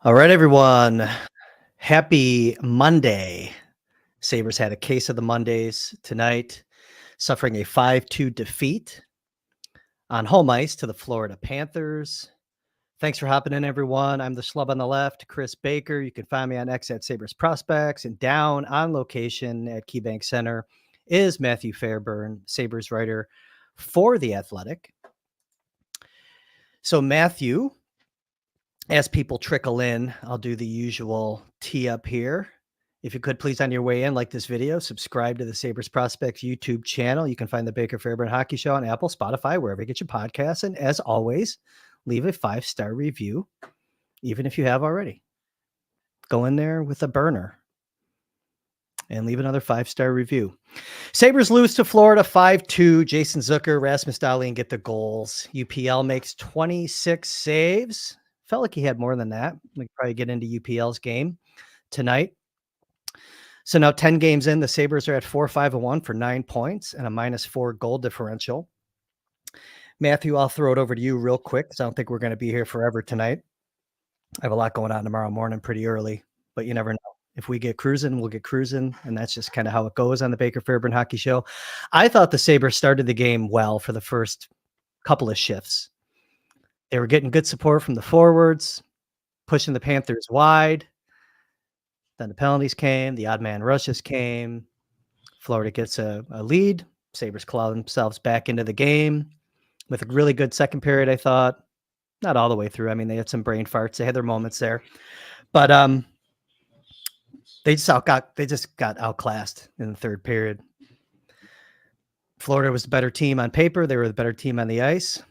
All right, everyone. Happy Monday. Sabres had a case of the Mondays tonight, suffering a 5-2 defeat on home ice to the Florida Panthers. Thanks for hopping in, everyone. I'm the schlub on the left, Kris Baker. You can find me on X at Sabres Prospects, and down on location at KeyBank Center is Matthew Fairburn, Sabres writer for The Athletic. So, Matthew, as people trickle in, I'll do the usual tee up here. If you could please, on your way in, like this video, subscribe to the Sabres Prospects YouTube channel. You can find the Baker Fairburn Hockey Show on Apple, Spotify, wherever you get your podcasts. And as always, leave a 5-star review, even if you have already. Go in there with a burner and leave another 5-star review. Sabres lose to Florida 5-2. Jason Zucker, Rasmus Dahlin get the goals. UPL makes 26 saves. Felt like he had more than that. We could probably get into UPL's game tonight. So now 10 games in, the Sabres are at 4-5-1 for 9 points and a -4 goal differential. Matthew, I'll throw it over to you real quick because I don't think we're going to be here forever tonight. I have a lot going on tomorrow morning pretty early, but you never know. If we get cruising, we'll get cruising, and that's just kind of how it goes on the Baker Fairburn Hockey Show. I thought the Sabres started the game well for the first couple of shifts. They were getting good support from the forwards, pushing the Panthers wide. Then the penalties came, the odd man rushes came. Florida gets a lead. Sabres claw themselves back into the game with a really good second period, I thought. Not all the way through. I mean, they had some brain farts. They had their moments there. But they just got outclassed in the third period. Florida was the better team on paper. They were the better team on the ice.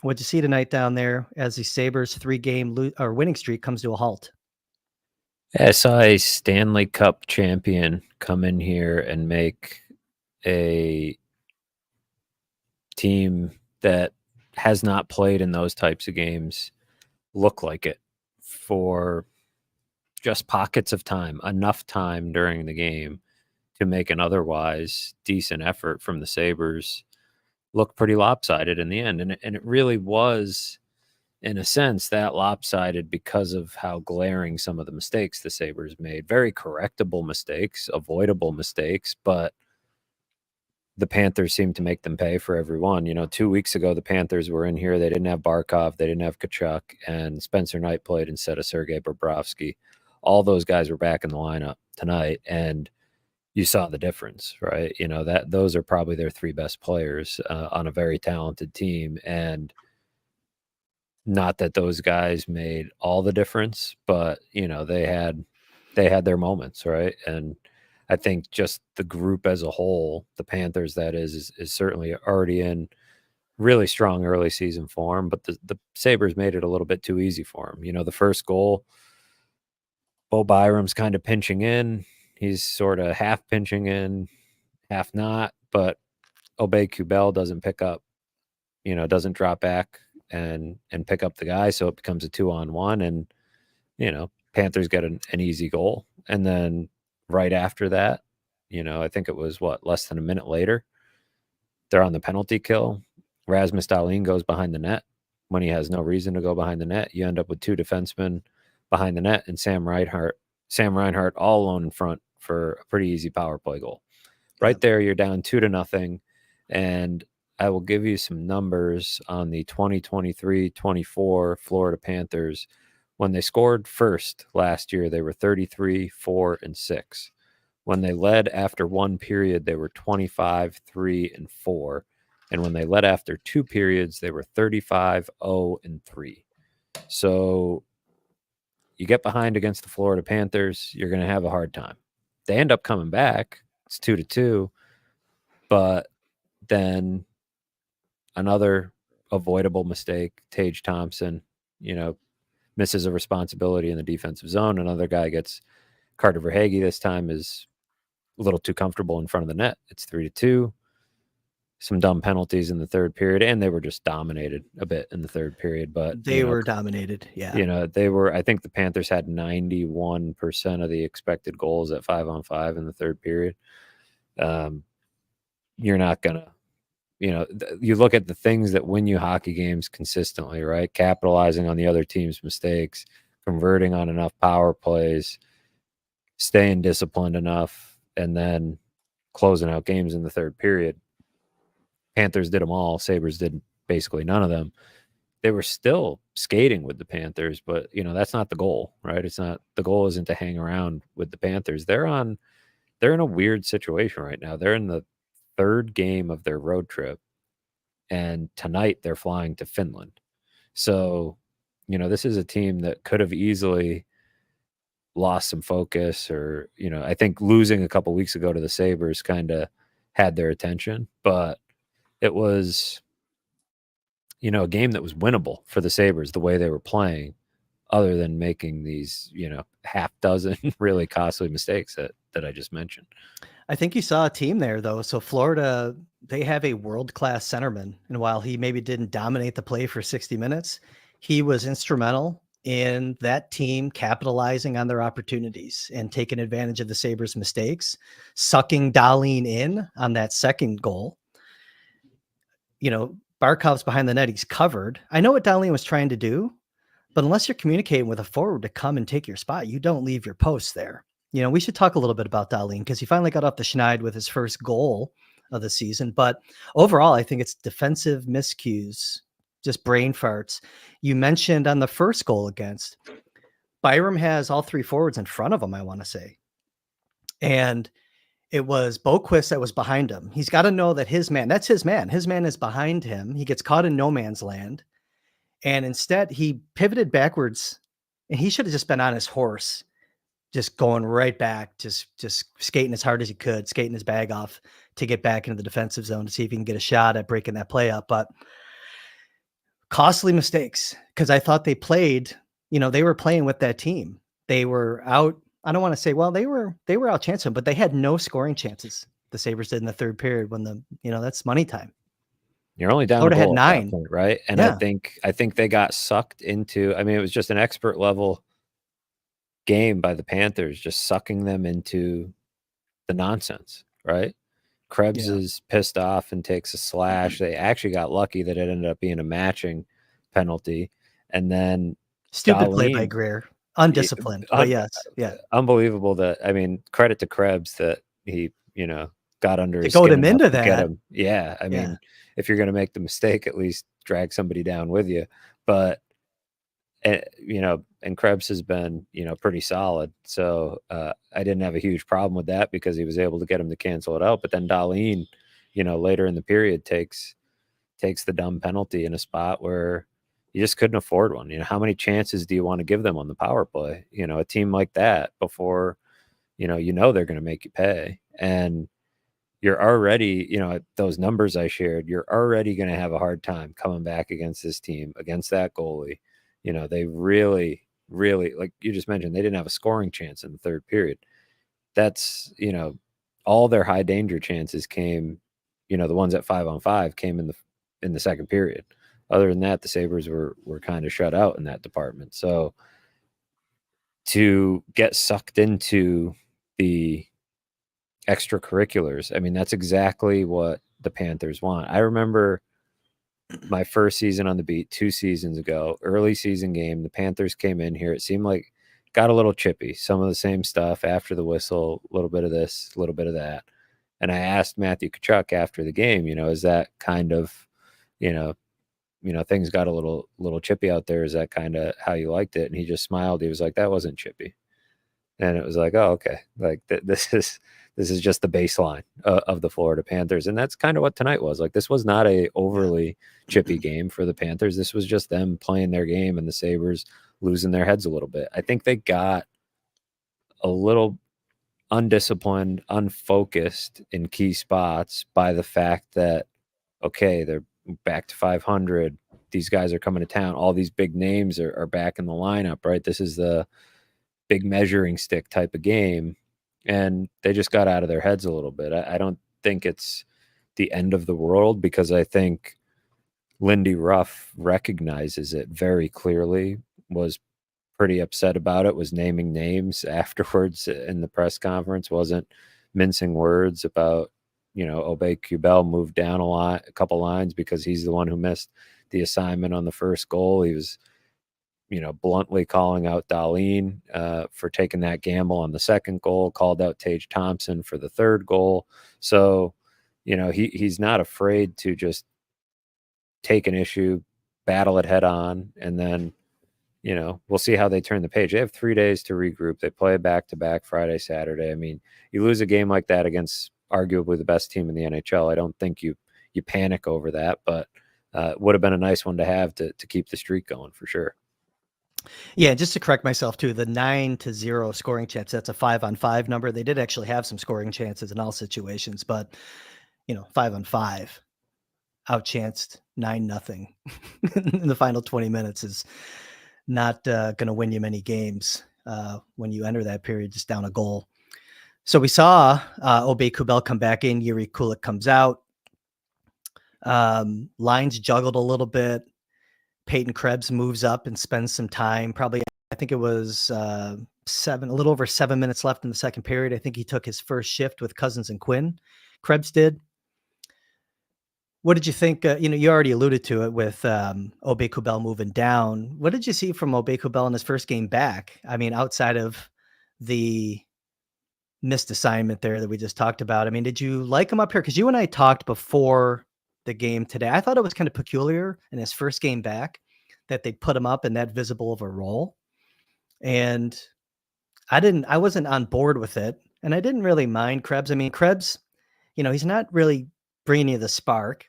What'd you see tonight down there as the Sabres 3-game winning streak comes to a halt? I saw a Stanley Cup champion come in here and make a team that has not played in those types of games look like it for just pockets of time, enough time during the game to make an otherwise decent effort from the Sabres look pretty lopsided in the end. And it really was, in a sense, that lopsided because of how glaring some of the mistakes the Sabres made. Very correctable mistakes, avoidable mistakes, but the Panthers seemed to make them pay for every one. 2 weeks ago, the Panthers were in here. They didn't have Barkov. They didn't have Tkachuk, and Spencer Knight played instead of Sergei Bobrovsky. All those guys were back in the lineup tonight, and you saw the difference, right? Those are probably their 3 best players on a very talented team, and not that those guys made all the difference, but they had their moments, right? And I think just the group as a whole, the Panthers, that is certainly already in really strong early season form, but the Sabres made it a little bit too easy for them. The first goal, Bo Byram's kind of pinching in. He's sort of half pinching in, half not, but Obey Kubel doesn't pick up, doesn't drop back and pick up the guy, so it becomes a 2-on-1, and Panthers get an easy goal. And then right after that, I think it was less than a minute later, they're on the penalty kill. Rasmus Dahlin goes behind the net when he has no reason to go behind the net. You end up with 2 defensemen behind the net and Sam Reinhart all alone in front for a pretty easy power play goal. Right there, you're down 2-0, and I will give you some numbers on the 2023-24 Florida Panthers. When they scored first last year, they were 33-4-6. When they led after 1 period, they were 25-3-4. And when they led after 2 periods, they were 35-0-3. So you get behind against the Florida Panthers, you're going to have a hard time. They end up coming back. It's 2-2. But then another avoidable mistake, Tage Thompson, misses a responsibility in the defensive zone. Another guy gets Carter Verhaeghe this time is a little too comfortable in front of the net. It's 3-2. Some dumb penalties in the third period, and they were just dominated a bit in the third period. But they were dominated. Yeah. I think the Panthers had 91% of the expected goals at 5-on-5 in the third period. You're not going to, you look at the things that win you hockey games consistently, right? Capitalizing on the other team's mistakes, converting on enough power plays, staying disciplined enough, and then closing out games in the third period. Panthers did them all. Sabres did basically none of them. They were still skating with the Panthers, but that's not the goal, right? It's not, the goal isn't to hang around with the Panthers. They're in a weird situation right now. They're in the third game of their road trip, and tonight they're flying to Finland. So, this is a team that could have easily lost some focus, or, I think losing a couple weeks ago to the Sabres kind of had their attention, but it was, a game that was winnable for the Sabres the way they were playing, other than making these, half dozen really costly mistakes that I just mentioned. I think you saw a team there, though. So Florida, they have a world-class centerman, and while he maybe didn't dominate the play for 60 minutes, he was instrumental in that team capitalizing on their opportunities and taking advantage of the Sabres' mistakes, sucking in on that second goal. Barkov's behind the net. He's covered. I know what Dahlin was trying to do, but unless you're communicating with a forward to come and take your spot, you don't leave your post there. We should talk a little bit about Dahlin because he finally got off the schneid with his first goal of the season. But overall, I think it's defensive miscues, just brain farts. You mentioned on the first goal against, Byram has all three forwards in front of him, I want to say. And it was Boquist that was behind him. He's got to know that that's his man. His man is behind him. He gets caught in no man's land. And instead, he pivoted backwards, and he should have just been on his horse, just going right back, just skating as hard as he could, skating his bag off to get back into the defensive zone to see if he can get a shot at breaking that play up. But costly mistakes, because I thought they played, they were playing with that team. They were out. I don't want to say, well, they were out chancing, but they had no scoring chances. The Sabres did in the third period when that's money time. You're only down Florida a goal had 9 at that point, right? And yeah. I think they got sucked into, it was just an expert level game by the Panthers, just sucking them into the nonsense, right? Krebs is pissed off and takes a slash. They actually got lucky that it ended up being a matching penalty. And then stupid play by Greer. Undisciplined, but yes. Yeah. Unbelievable that, credit to Krebs that he, got under his skin. Goat him into that. Get him. Yeah. Mean, if you're going to make the mistake, at least drag somebody down with you. But, and Krebs has been, pretty solid. So I didn't have a huge problem with that because he was able to get him to cancel it out. But then Dahlin, later in the period takes the dumb penalty in a spot where you just couldn't afford one. How many chances do you want to give them on the power play? A team like that before, they're going to make you pay. And you're already, those numbers I shared, you're already going to have a hard time coming back against this team, against that goalie. They really, really, like you just mentioned, they didn't have a scoring chance in the third period. That's, all their high danger chances came, the ones at 5-on-5 came in the second period. Other than that, the Sabres were kind of shut out in that department. So to get sucked into the extracurriculars, that's exactly what the Panthers want. I remember my first season on the beat 2 seasons ago, early season game, the Panthers came in here. It seemed like got a little chippy, some of the same stuff after the whistle, a little bit of this, a little bit of that. And I asked Matthew Tkachuk after the game, is that kind of, things got a little chippy out there. Is that kind of how you liked it? And he just smiled. He was like, that wasn't chippy. And it was like, oh, okay. Like this is just the baseline of the Florida Panthers. And that's kind of what tonight was. Like, this was not a overly chippy game for the Panthers. This was just them playing their game and the Sabres losing their heads a little bit. I think they got a little undisciplined, unfocused in key spots by the fact that, okay, they're back to 500. These guys are coming to town. All these big names are back in the lineup, right? This is the big measuring stick type of game. And they just got out of their heads a little bit. I don't think it's the end of the world because I think Lindy Ruff recognizes it very clearly, was pretty upset about it, was naming names afterwards in the press conference, wasn't mincing words about, Obey Kubel moved down a couple lines because he's the one who missed the assignment on the first goal. He was bluntly calling out Darlene for taking that gamble on the second goal, called out Tage Thompson for the third goal. So, he's not afraid to just take an issue, battle it head on, and then, we'll see how they turn the page. They have 3 days to regroup. They play back-to-back Friday, Saturday. I mean, you lose a game like that against arguably the best team in the NHL. I don't think you panic over that, but it would have been a nice one to have to keep the streak going for sure. Yeah, just to correct myself too, the 9-0 scoring chance, that's a 5-on-5 number. They did actually have some scoring chances in all situations, but 5-on-5 outchanced 9-0 in the final 20 minutes is not going to win you many games when you enter that period just down a goal. So we saw Obey Kubel come back in, Yuri Kulik comes out. Lines juggled a little bit. Peyton Krebs moves up and spends some time. Probably, I think it was a little over 7 minutes left in the second period. I think he took his first shift with Cozens and Quinn. Krebs did. What did you think? You already alluded to it with Obey Kubel moving down. What did you see from Obey Kubel in his first game back? I mean, outside of the missed assignment there that we just talked about. I mean, did you like him up here? Because you and I talked before the game today. I thought it was kind of peculiar in his first game back that they put him up in that visible of a role. And I wasn't on board with it. And I didn't really mind Krebs. I mean, Krebs, he's not really bringing you the spark.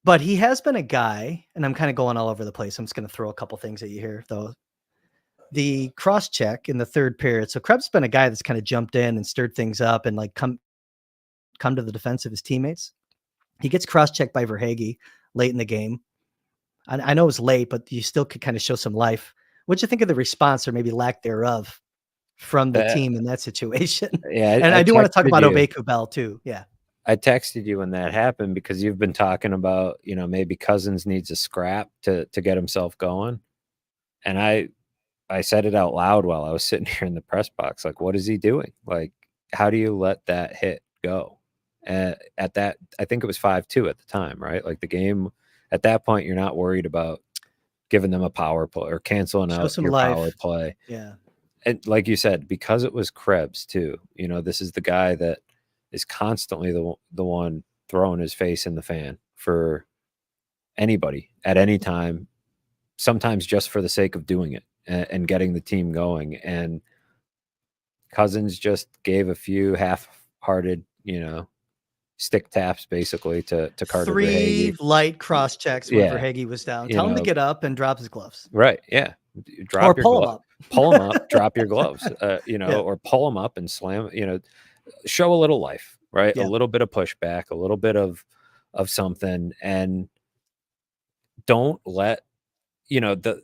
But he has been a guy, and I'm kind of going all over the place. I'm just going to throw a couple things at you here, though. The cross check in the third period. So Krebs has been a guy that's kind of jumped in and stirred things up and like come to the defense of his teammates. He gets cross-checked by Verhaeghe late in the game. I know it was late, but you still could kind of show some life. What'd you think of the response or maybe lack thereof from the team in that situation? Yeah. And I do want to talk about Obey Kubel too. Yeah. I texted you when that happened because you've been talking about, maybe Cozens needs a scrap to get himself going. And I said it out loud while I was sitting here in the press box. Like, what is he doing? Like, how do you let that hit go? At that, I think it was 5-2 at the time, right? Like the game at that point, you're not worried about giving them a power play or canceling out your power play. Yeah. And like you said, because it was Krebs too, this is the guy that is constantly the one throwing his face in the fan for anybody at any time, sometimes just for the sake of doing it and getting the team going. And Cozens just gave a few half-hearted, stick taps basically to Carter Verhaeghe. 3 light cross checks when Verhaeghe was down. Tell him to get up and drop his gloves. Right. Yeah. Or pull him up. Pull him up, drop your gloves, or pull him up and slam, show a little life, right? Yeah. A little bit of pushback, a little bit of something, and don't let, the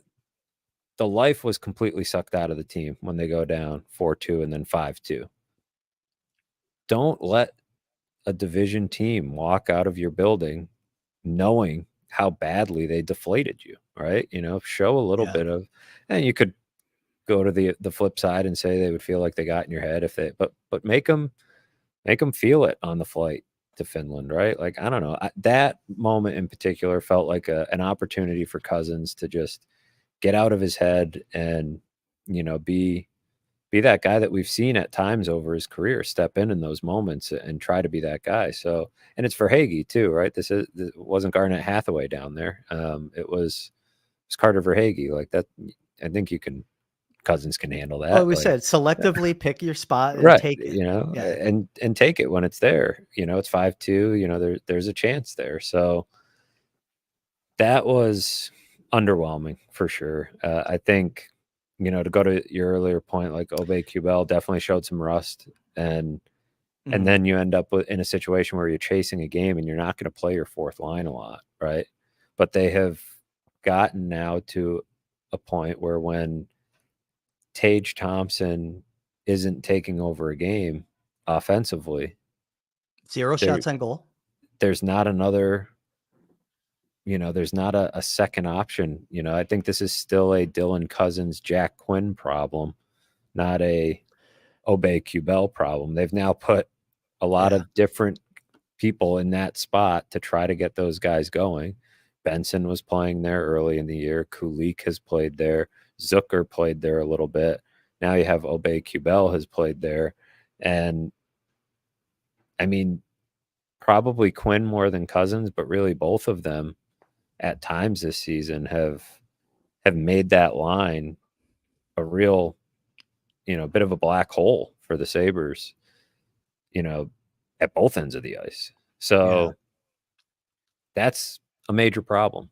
life was completely sucked out of the team when they go down 4-2 and then 5-2. Don't let a division team walk out of your building knowing how badly they deflated you, right? Show a little bit of, and you could go to the flip side and say they would feel like they got in your head if they, but make them feel it on the flight to Finland, right? Like, I don't know, that moment in particular felt like an opportunity for Cozens to just get out of his head and, be that guy that we've seen at times over his career step in those moments and try to be that guy. So, and it's Verhaeghe too, right? This wasn't Garnet Hathaway down there. It was Carter Verhaeghe. Like that, I think Cozens can handle that. Well, we said selectively pick your spot and right, take it. And take it when it's there. It's 5-2. There's a chance there. So that was underwhelming for sure. I think, to go to your earlier point, like Obey Kubel definitely showed some rust, and then you end up in a situation where you're chasing a game and you're not going to play your fourth line a lot, right? But they have gotten now to a point where when Tage Thompson isn't taking over a game offensively, 0 shots on goal. There's not another. There's not a second option. I think this is still a Dylan Cozens, Jack Quinn problem, not a Obey Kubel problem. They've now put a lot of different people in that spot to try to get those guys going. Benson was playing there early in the year. Kulik has played there. Zucker played there a little bit. Now you have Obey Kubel has played there. And I mean, probably Quinn more than Cozens, but really both of them at times this season have made that line a real, bit of a black hole for the Sabres, at both ends of the ice. So that's a major problem.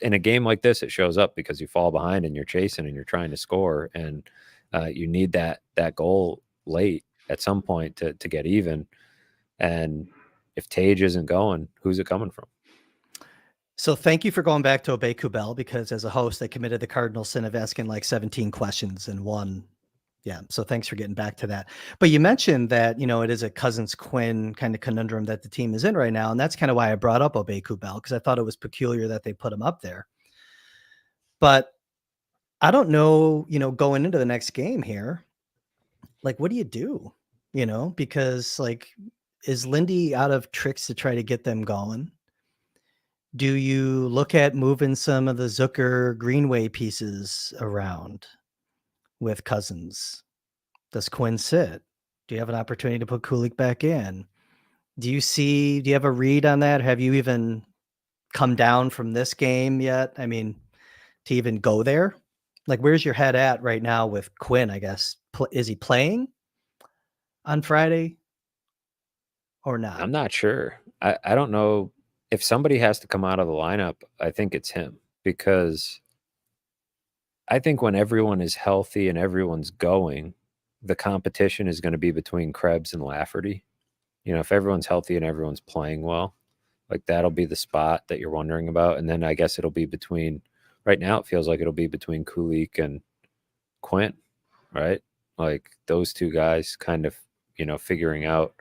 In a game like this, it shows up because you fall behind and you're chasing and you're trying to score, and you need that goal late at some point to get even. And if Tage isn't going, who's it coming from? So thank you for going back to Obey Kubel, because as a host, I committed the cardinal sin of asking like 17 questions in one. Yeah. So thanks for getting back to that. But you mentioned that, it is a Cozens Quinn kind of conundrum that the team is in right now. And that's kind of why I brought up Obey Kubel, because I thought it was peculiar that they put him up there. But I don't know, going into the next game here, like, what do you do? Because like, is Lindy out of tricks to try to get them going? Do you look at moving some of the Zucker Greenway pieces around with Cozens? Does Quinn sit? Do you have an opportunity to put Kulik back in? Do you have a read on that? Have you even come down from this game yet? I mean, to even go there? Like, where's your head at right now with Quinn, I guess? Is he playing on Friday or not? I'm not sure. I don't know. If somebody has to come out of the lineup, I think it's him, because I think when everyone is healthy and everyone's going, the competition is going to be between Krebs and Lafferty. If everyone's healthy and everyone's playing well, like, that'll be the spot that you're wondering about. And then I guess it'll be between, right now it feels like it'll be between Kulik and Quinn, right? Like, those two guys kind of, figuring out.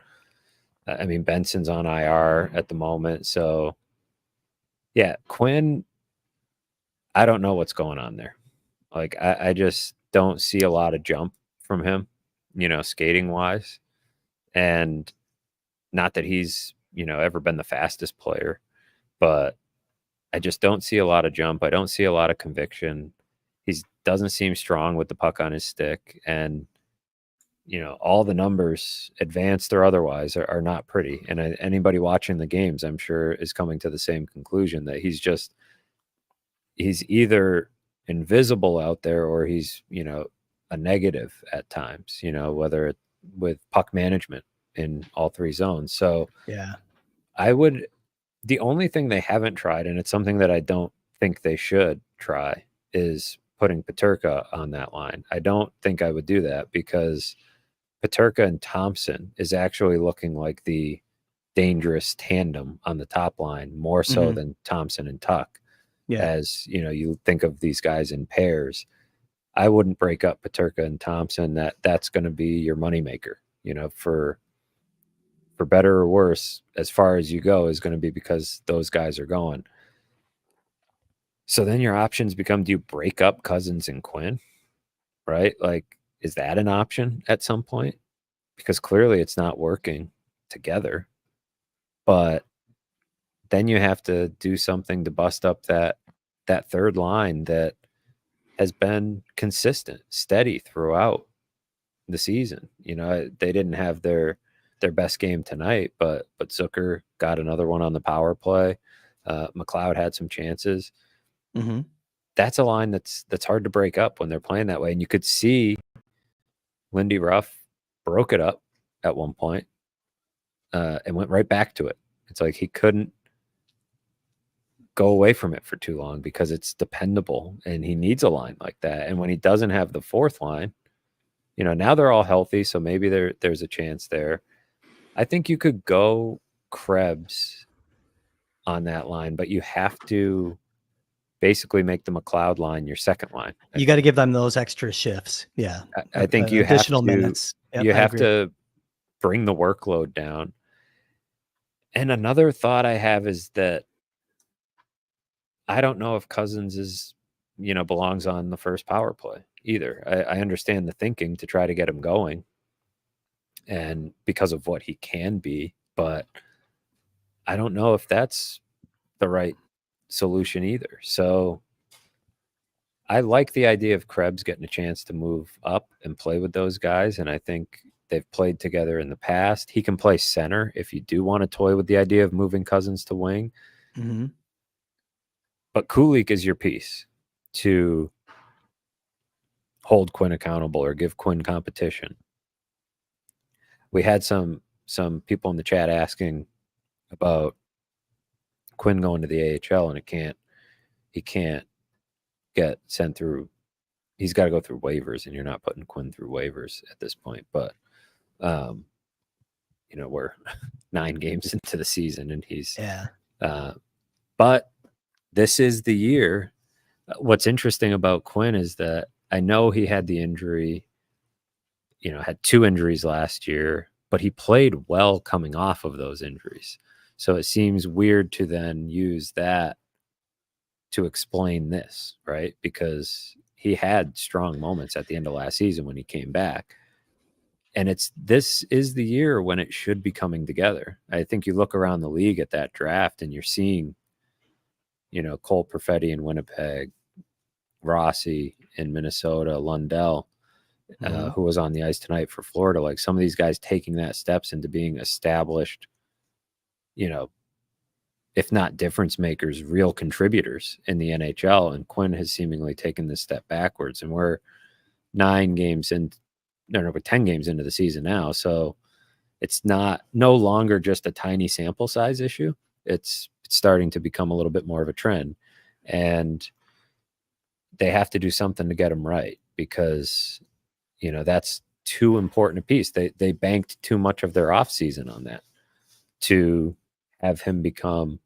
I mean, Benson's on IR at the moment. So, yeah, Quinn, I don't know what's going on there. Like, I just don't see a lot of jump from him, skating wise. And not that he's, ever been the fastest player, but I just don't see a lot of jump. I don't see a lot of conviction. He doesn't seem strong with the puck on his stick. And, all the numbers, advanced or otherwise, are not pretty. And anybody watching the games, I'm sure, is coming to the same conclusion that he's either invisible out there, or he's, a negative at times, whether it with puck management in all three zones. So Yeah. the only thing they haven't tried, and it's something that I don't think they should try, is putting Peterka on that line. I don't think I would do that, because Peterka and Thompson is actually looking like the dangerous tandem on the top line, more so than Thompson and Tuck. Yeah. As you think of these guys in pairs, I wouldn't break up Peterka and Thompson. That's going to be your moneymaker, for better or worse, as far as you go, is going to be because those guys are going. So then your options become, do you break up Cozens and Quinn, right? Like, is that an option at some point? Because clearly it's not working together. But then you have to do something to bust up that third line that has been consistent, steady throughout the season. They didn't have their best game tonight, but Zucker got another one on the power play. McLeod had some chances. Mm-hmm. That's a line that's hard to break up when they're playing that way. And you could see Lindy Ruff broke it up at one point, and went right back to it. It's like he couldn't go away from it for too long, because it's dependable, and he needs a line like that. And when he doesn't have the fourth line, now they're all healthy, so maybe there's a chance there. I think you could go Krebs on that line, but you have to basically make the McLeod line your second line. You got to give them those extra shifts. Yeah. I think you additional have to, minutes. Yep, you I have agree. to bring the workload down. And another thought I have is that I don't know if Cozens is, belongs on the first power play either. I understand the thinking to try to get him going, and because of what he can be, but I don't know if that's the right solution either. So I like the idea of Krebs getting a chance to move up and play with those guys, and I think they've played together in the past. He can play center if you do want to toy with the idea of moving Cozens to wing. Mm-hmm. But Kulik is your piece to hold Quinn accountable or give Quinn competition. We had some people in the chat asking about Quinn going to the AHL, and he can't get sent through. He's got to go through waivers, and you're not putting Quinn through waivers at this point. But we're 9 games into the season, and he's but this is the year. What's interesting about Quinn is that I know he had the injury, had 2 injuries last year, but he played well coming off of those injuries. So it seems weird to then use that to explain this, right? Because he had strong moments at the end of last season when he came back. And this is the year when it should be coming together. I think you look around the league at that draft and you're seeing, Cole Perfetti in Winnipeg, Rossi in Minnesota, Lundell, who was on the ice tonight for Florida. Like some of these guys taking that steps into being established, if not difference makers, real contributors in the NHL. And Quinn has seemingly taken this step backwards. And we're 10 games into the season now. So it's no longer just a tiny sample size issue. It's starting to become a little bit more of a trend. And they have to do something to get him right because, that's too important a piece. They banked too much of their offseason on that to have him become,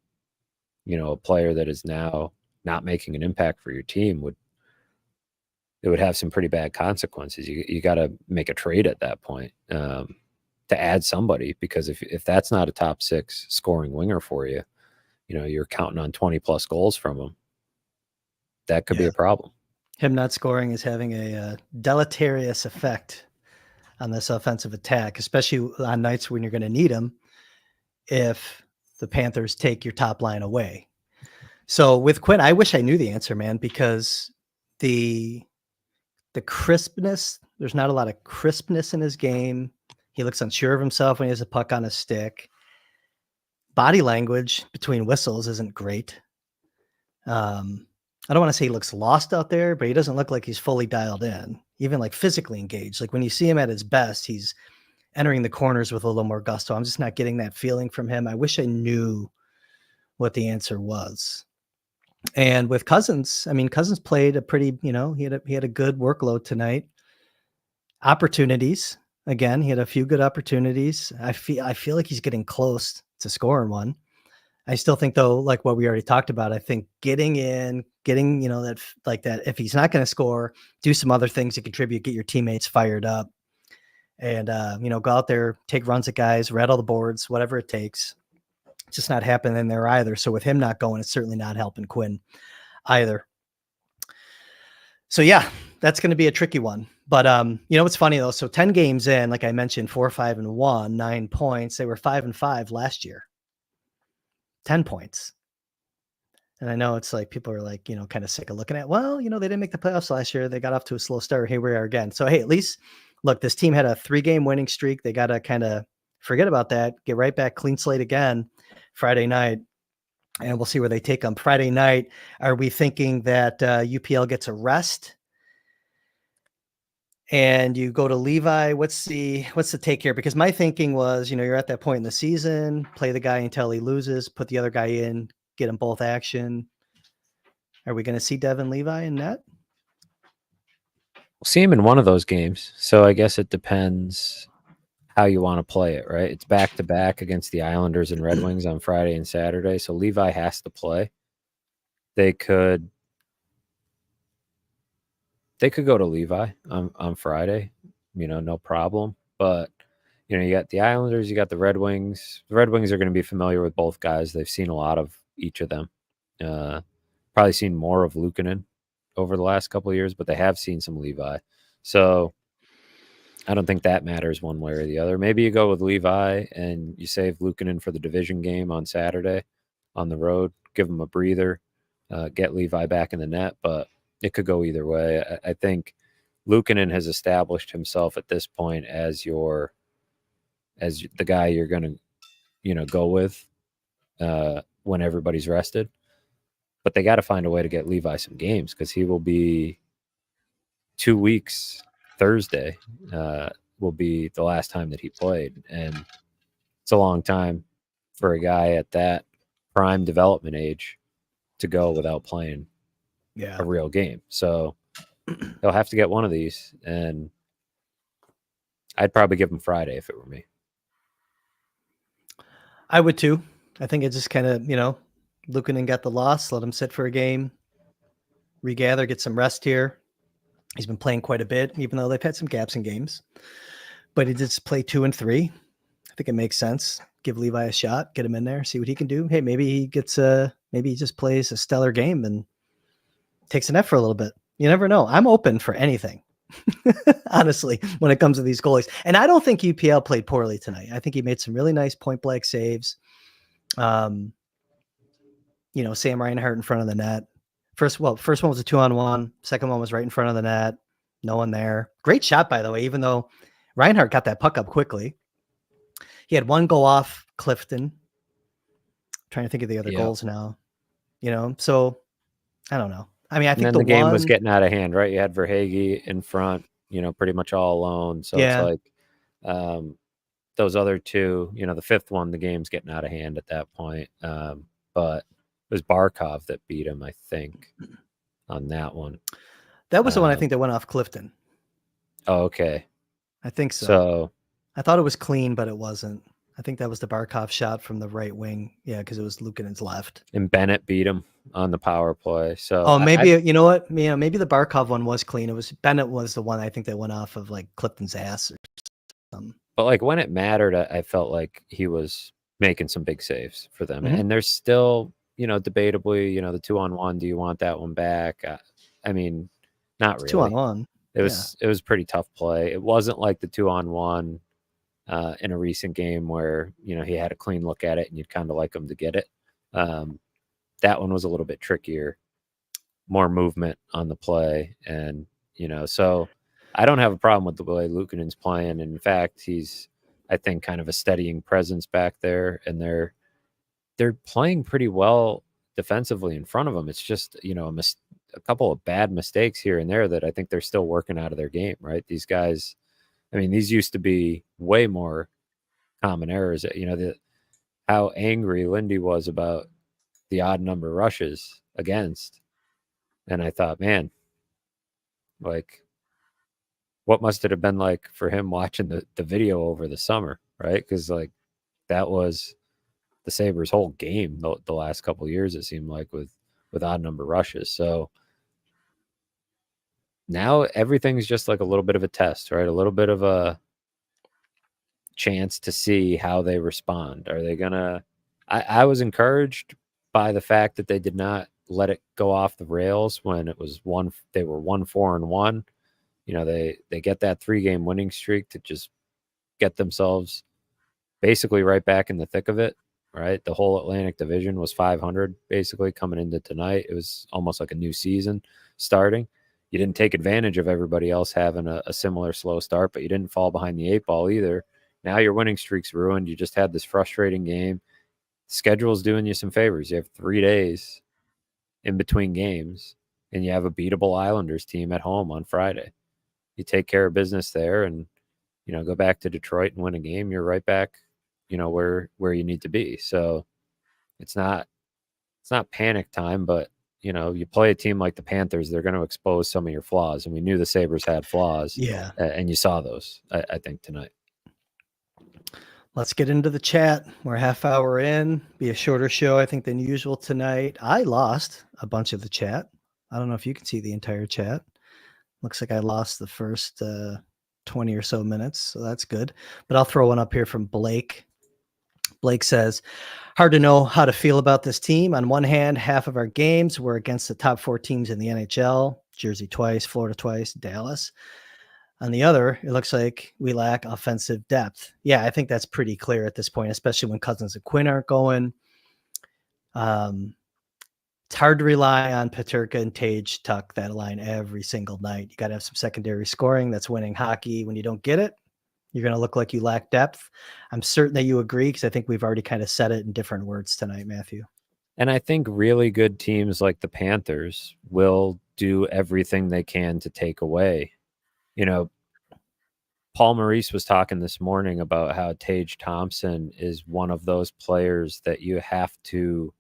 a player that is now not making an impact for your team it would have some pretty bad consequences. You got to make a trade at that point to add somebody, because if that's not a top 6 scoring winger for you, you're counting on 20 plus goals from him. That could be a problem. Him not scoring is having a deleterious effect on this offensive attack, especially on nights when you're going to need him if the Panthers take your top line away. So with Quinn, I wish I knew the answer, man, because the crispness, there's not a lot of crispness in his game. He looks unsure of himself when he has a puck on his stick. Body language between whistles isn't great. I don't want to say he looks lost out there, but he doesn't look like he's fully dialed in, even like physically engaged. Like when you see him at his best, he's entering the corners with a little more gusto. I'm just not getting that feeling from him. I wish I knew what the answer was. And with Cozens, Cozens played a pretty, he had a good workload tonight. Opportunities. Again, he had a few good opportunities. I feel like he's getting close to scoring one. I still think though, like what we already talked about, I think getting, that if he's not going to score, do some other things to contribute, get your teammates fired up and, go out there, take runs at guys, rattle the boards, whatever it takes. It's just not happening there either. So with him not going, it's certainly not helping Quinn either. So yeah, that's going to be a tricky one. But what's funny though? So 10 games in, like I mentioned, 4-5-1, 9 points. They were 5-5 last year. 10 points. And I know it's like people are like, kind of sick of looking at, well, they didn't make the playoffs last year. They got off to a slow start. Here we are again. So, hey, at least look, this team had a 3-game winning streak. They got to kind of forget about that, get right back, clean slate again Friday night. And we'll see where they take them. Friday night, are we thinking that UPL gets a rest? And you go to Levi? What's the take here? Because my thinking was, you're at that point in the season, play the guy until he loses, put the other guy in, get them both action. Are we going to see Devin Levi in net? We'll see him in one of those games. So I guess it depends how you want to play it, right? It's back-to-back against the Islanders and Red Wings on Friday and Saturday. So Levi has to play. They could go to Levi on Friday, no problem. But, you got the Islanders, you got the Red Wings. The Red Wings are going to be familiar with both guys. They've seen a lot of each of them. Probably seen more of Luukkonen over the last couple of years, but they have seen some Levi. So I don't think that matters one way or the other. Maybe you go with Levi and you save Luukkonen for the division game on Saturday on the road, give him a breather. get Levi back in the net, but it could go either way. I think Luukkonen has established himself at this point as the guy you're going to go with when everybody's rested. But they got to find a way to get Levi some games because he will be 2 weeks. Thursday will be the last time that he played, and it's a long time for a guy at that prime development age to go without playing a real game. So they'll have to get one of these, and I'd probably give him Friday if it were me. I would too. I think it just kind of, Luukkonen got the loss, let him sit for a game, regather, get some rest here. He's been playing quite a bit, even though they've had some gaps in games. But he did play 2 and 3. I think it makes sense. Give Levi a shot, get him in there, see what he can do. Hey, maybe he gets maybe he just plays a stellar game and takes a net for a little bit. You never know. I'm open for anything, honestly, when it comes to these goalies. And I don't think UPL played poorly tonight. I think he made some really nice point blank saves. Sam Reinhart in front of the net. First one was a 2-on-1. Second one was right in front of the net. No one there. Great shot, by the way, even though Reinhart got that puck up quickly. He had one go off Clifton. Trying to think of the other goals now. So I don't know. I mean, I think the game was getting out of hand, right? You had Verhaeghe in front, pretty much all alone. So it's like those other two, the fifth one, the game's getting out of hand at that point. But it was Barkov that beat him, I think, on that one. That was the one I think that went off Clifton. Oh, okay. I think so. So I thought it was clean, but it wasn't. I think that was the Barkov shot from the right wing. Yeah, because it was Luukkonen's left. And Bennett beat him on the power play. So maybe you know what? Maybe the Barkov one was clean. It was Bennett was the one I think that went off of like Clifton's ass or something. But like when it mattered, I felt like he was making some big saves for them. Mm-hmm. And there's still, debatably, the 2-on-1. Do you want that one back? I mean, not really. 2-on-1. It was pretty tough play. It wasn't like the 2-on-1 in a recent game where, he had a clean look at it and you'd kind of like him to get it. That one was a little bit trickier, more movement on the play. And, so I don't have a problem with the way Luukkonen's playing. In fact, he's, I think, kind of a steadying presence back there, and they're playing pretty well defensively in front of him. It's just, a couple of bad mistakes here and there that I think they're still working out of their game, right? These guys, I mean, these used to be way more common errors. How angry Lindy was about the odd number rushes against. And I thought, man, like, what must it have been like for him watching the video over the summer, right? Because, like, that was the Sabres' whole game the last couple of years, it seemed like, with odd number rushes. So now everything's just like a little bit of a test, right? A little bit of a chance to see how they respond. Are they gonna? I was encouraged by the fact that they did not let it go off the rails when it was they were 1-4-1. They get that 3-game winning streak to just get themselves basically right back in the thick of it, right? The whole Atlantic Division was 500 basically coming into tonight. It was almost like a new season starting. You didn't take advantage of everybody else having a similar slow start, but you didn't fall behind the 8 ball either. Now your winning streak's ruined. You just had this frustrating game. Schedule's doing you some favors. You have 3 days in between games, and you have a beatable Islanders team at home on Friday. You take care of business there and, go back to Detroit and win a game. You're right back, where you need to be. So it's not panic time, but, you play a team like the Panthers, they're going to expose some of your flaws. And we knew the Sabres had flaws. Yeah. And you saw those, I think, tonight. Let's get into the chat. We're a half hour in. Be a shorter show, I think, than usual tonight. I lost a bunch of the chat. I don't know if you can see the entire chat. Looks like I lost the first 20 or so minutes, so that's good. But I'll throw one up here from Blake. Blake says, hard to know how to feel about this team. On one hand, half of our games were against the top 4 teams in the NHL, Jersey twice, Florida twice, Dallas. On the other, it looks like we lack offensive depth. Yeah, I think that's pretty clear at this point, especially when Cozens and Quinn aren't going. It's hard to rely on Peterka and Tage tuck that line every single night. You got to have some secondary scoring. That's winning hockey. When you don't get it, you're going to look like you lack depth. I'm certain that you agree because I think we've already kind of said it in different words tonight, Matthew. And I think really good teams like the Panthers will do everything they can to take away. You know, Paul Maurice was talking this morning about how Tage Thompson is one of those players that you have to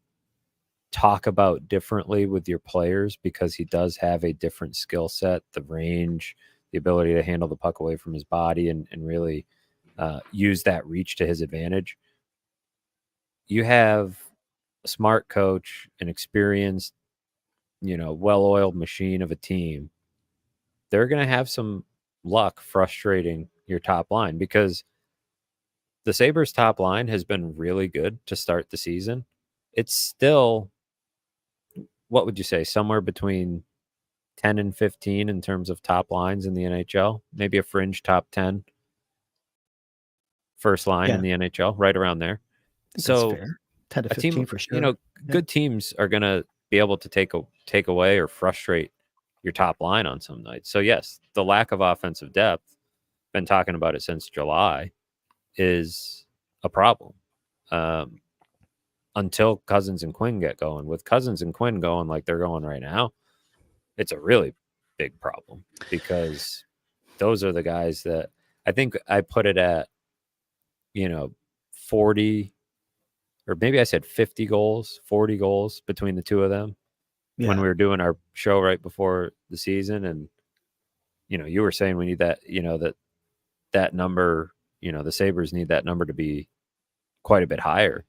talk about differently with your players because he does have a different skill set, the range, the ability to handle the puck away from his body and really use that reach to his advantage. You have a smart coach, an experienced, well-oiled machine of a team. They're going to have some luck frustrating your top line because the Sabres top line has been really good to start the season. It's still, what would you say, somewhere between 10 and 15 in terms of top lines in the NHL, maybe a fringe top 10 first line in the NHL, right around there. So that's fair. 10 to 15 team, for sure. Good teams are going to be able to take away or frustrate your top line on some nights. So yes, the lack of offensive depth, been talking about it since July, is a problem. Until Cozens and Quinn get going. With Cozens and Quinn going like they're going right now, it's a really big problem because those are the guys that I think I put it at, 40, or maybe I said 50 goals, 40 goals between the two of them when we were doing our show right before the season. And, you were saying we need that, that number, the Sabres need that number to be quite a bit higher.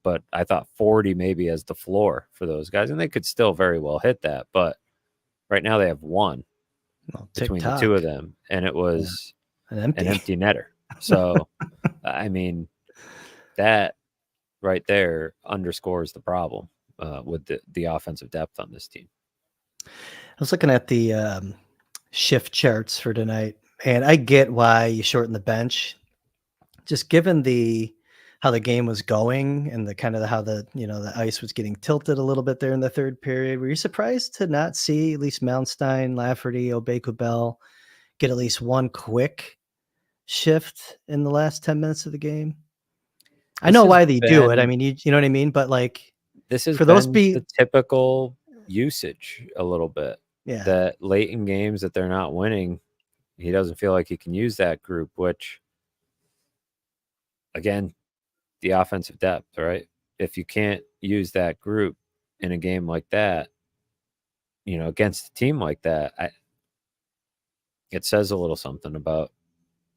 But I thought 40 maybe as the floor for those guys, and they could still very well hit that. But right now they have one between the two of them, and it was an empty netter. So, I mean, that right there underscores the problem with the offensive depth on this team. I was looking at the shift charts for tonight, and I get why you shorten the bench. Just given how the game was going and the kind of how the ice was getting tilted a little bit there in the third period. Were you surprised to not see at least Malmstein, Lafferty, Obey-Kubel get at least one quick shift in the last 10 minutes of the game? I know why they do it. I mean, you know what I mean? But like, this is for those the typical usage a little bit. Yeah. That late in games that they're not winning, he doesn't feel like he can use that group, which again, the offensive depth, right? If you can't use that group in a game like that, against a team like that, it says a little something about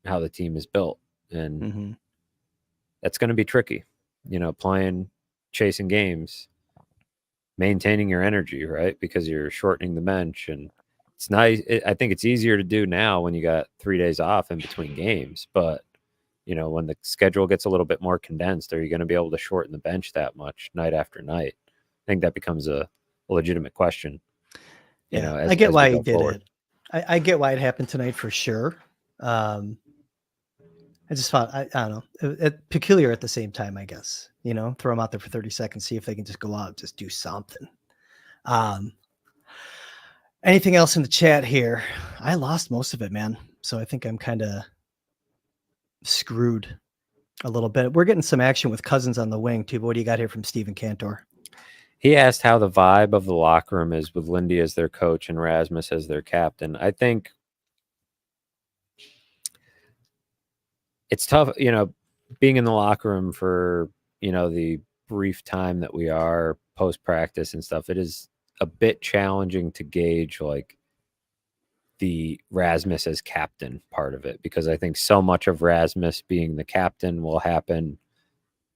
how the team is built. And that's going to be tricky, chasing games, maintaining your energy, right? Because you're shortening the bench. And it's nice. I think it's easier to do now when you got 3 days off in between games. But, when the schedule gets a little bit more condensed, are you going to be able to shorten the bench that much night after night? I think that becomes a legitimate question. I get why he did it. I get why it happened tonight for sure. I just thought, I don't know, peculiar at the same time, I guess. Throw them out there for 30 seconds, see if they can just go out and just do something. Anything else in the chat here? I lost most of it, man. So I think I'm kind of screwed a little bit. We're getting some action with Cozens on the wing, too. But what do you got here from Steven Cantor? He asked how the vibe of the locker room is with Lindy as their coach and Rasmus as their captain. I think it's tough, being in the locker room for, the brief time that we are post-practice and stuff. It is a bit challenging to gauge, like, the Rasmus as captain part of it, because I think so much of Rasmus being the captain will happen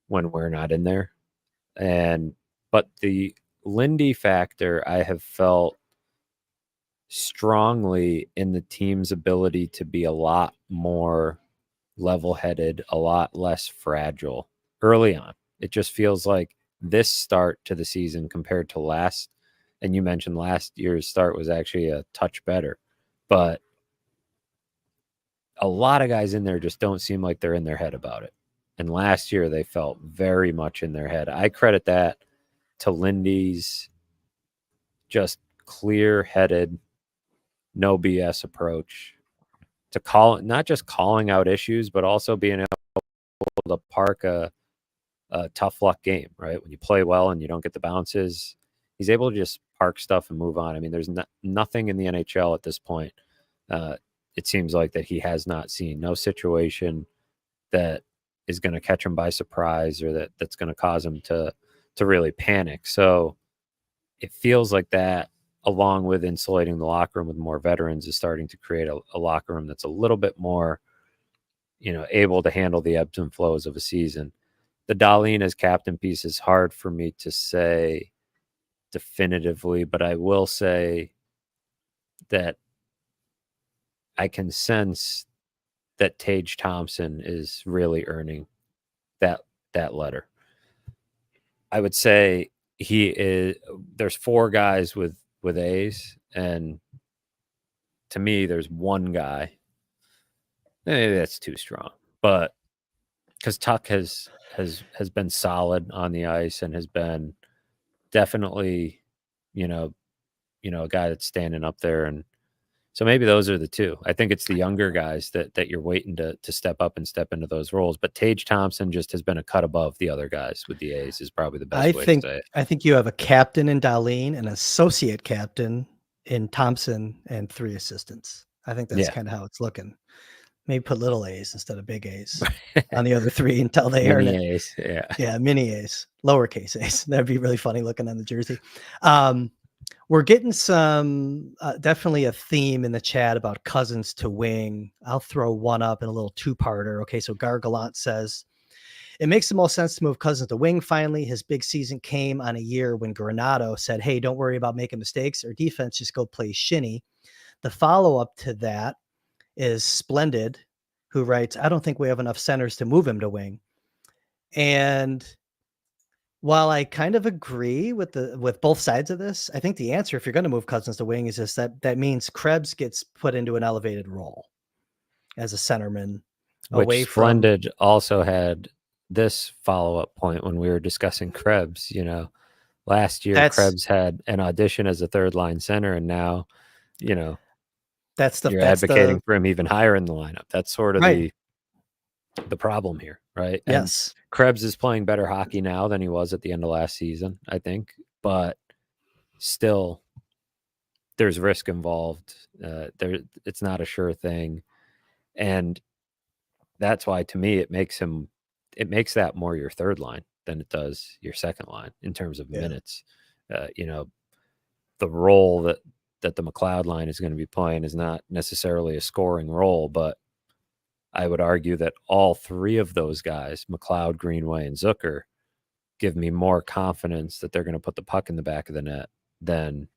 when we're not in there. But the Lindy factor, I have felt strongly in the team's ability to be a lot more level-headed, a lot less fragile early on. It just feels like this start to the season compared to last, and you mentioned last year's start was actually a touch better, but a lot of guys in there just don't seem like they're in their head about it. And last year they felt very much in their head. I credit that to Lindy's just clear-headed, no BS approach to call, not just calling out issues, but also being able to park a tough luck game, right? When you play well and you don't get the bounces, he's able to just park stuff and move on. I mean, there's nothing in the NHL at this point. It seems like that he has not seen, no situation that is going to catch him by surprise or that's going to cause him to really panic. So it feels like that, along with insulating the locker room with more veterans, is starting to create a locker room that's a little bit more, able to handle the ebbs and flows of a season. The Dahlin as captain piece is hard for me to say definitively, but I will say that I can sense that Tage Thompson is really earning that letter. I would say there's 4 guys with A's, and to me there's 1 guy. Maybe that's too strong, but because Tuck has been solid on the ice and has been definitely, a guy that's standing up there. And so maybe those are the 2. I think it's the younger guys that you're waiting to step up and step into those roles. But Tage Thompson just has been a cut above the other guys with the A's is probably the best way to say it. I think you have a captain in Dahlin, an associate captain in Thompson, and 3 assistants. I think that's kind of how it's looking. Maybe put little A's instead of big A's on the other 3 until they earn it. A's, yeah, mini A's, lowercase A's. That'd be really funny looking on the jersey. We're getting some definitely a theme in the chat about Cozens to wing. I'll throw one up in a little 2-parter. Okay, so Gargalant says, it makes the most sense to move Cozens to wing finally. His big season came on a year when Granato said, hey, don't worry about making mistakes or defense, just go play shinny. The follow-up to that is Splendid, who writes, I don't think we have enough centers to move him to wing. And while I kind of agree with both sides of this, I think the answer, if you're going to move Cozens to wing, is just that means Krebs gets put into an elevated role as a centerman. Which Splendid also had this follow-up point when we were discussing Krebs. Last year Krebs had an audition as a third-line center, and now, you're advocating for him even higher in the lineup. That's sort of the problem here, right? Yes. And Krebs is playing better hockey now than he was at the end of last season, I think, but still there's risk involved. It's not a sure thing. And that's why, to me, it makes that more your third line than it does your second line in terms of minutes. The role that the McLeod line is going to be playing is not necessarily a scoring role, but I would argue that all 3 of those guys, McLeod, Greenway, and Zucker, give me more confidence that they're going to put the puck in the back of the net than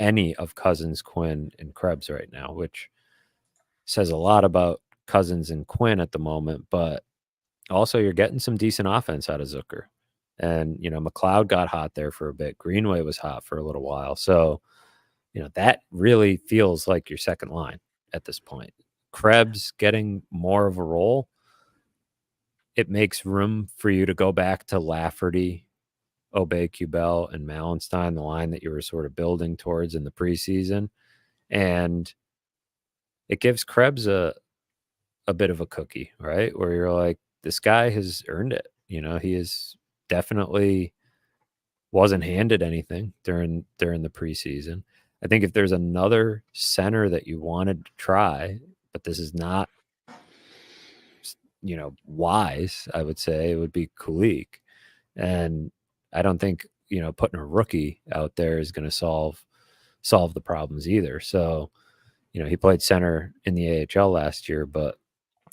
any of Cozens, Quinn, and Krebs right now, which says a lot about Cozens and Quinn at the moment, but also you're getting some decent offense out of Zucker. And, McLeod got hot there for a bit. Greenway was hot for a little while. So, that really feels like your second line at this point. Krebs getting more of a role, it makes room for you to go back to Lafferty, Obey-Kubel, and Malenstein, the line that you were sort of building towards in the preseason. And it gives Krebs a bit of a cookie, right? Where you're like, this guy has earned it. He is definitely wasn't handed anything during the preseason. I think if there's another center that you wanted to try, but this is not, wise, I would say it would be Kulik. And I don't think, putting a rookie out there is going to solve the problems either. So, he played center in the AHL last year, but,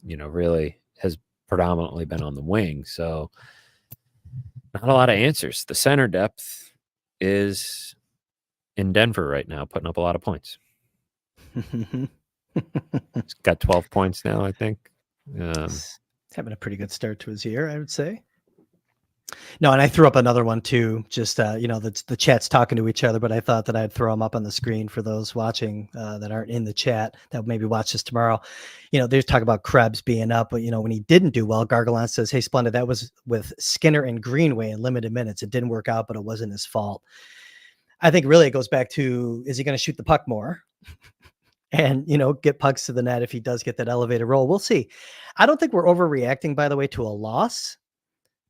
really has predominantly been on the wing. So not a lot of answers. The center depth is in Denver right now, putting up a lot of points. He's got 12 points now, I think. He's having a pretty good start to his year, I would say. No, and I threw up another one too. Just the chat's talking to each other, but I thought that I'd throw them up on the screen for those watching that aren't in the chat that maybe watch this tomorrow. They're talking about Krebs being up, but when he didn't do well, Gargalant says, "Hey, Splendid, that was with Skinner and Greenway in limited minutes. It didn't work out, but it wasn't his fault." I think really it goes back to, is he going to shoot the puck more? And, get pucks to the net if he does get that elevated role. We'll see. I don't think we're overreacting, by the way, to a loss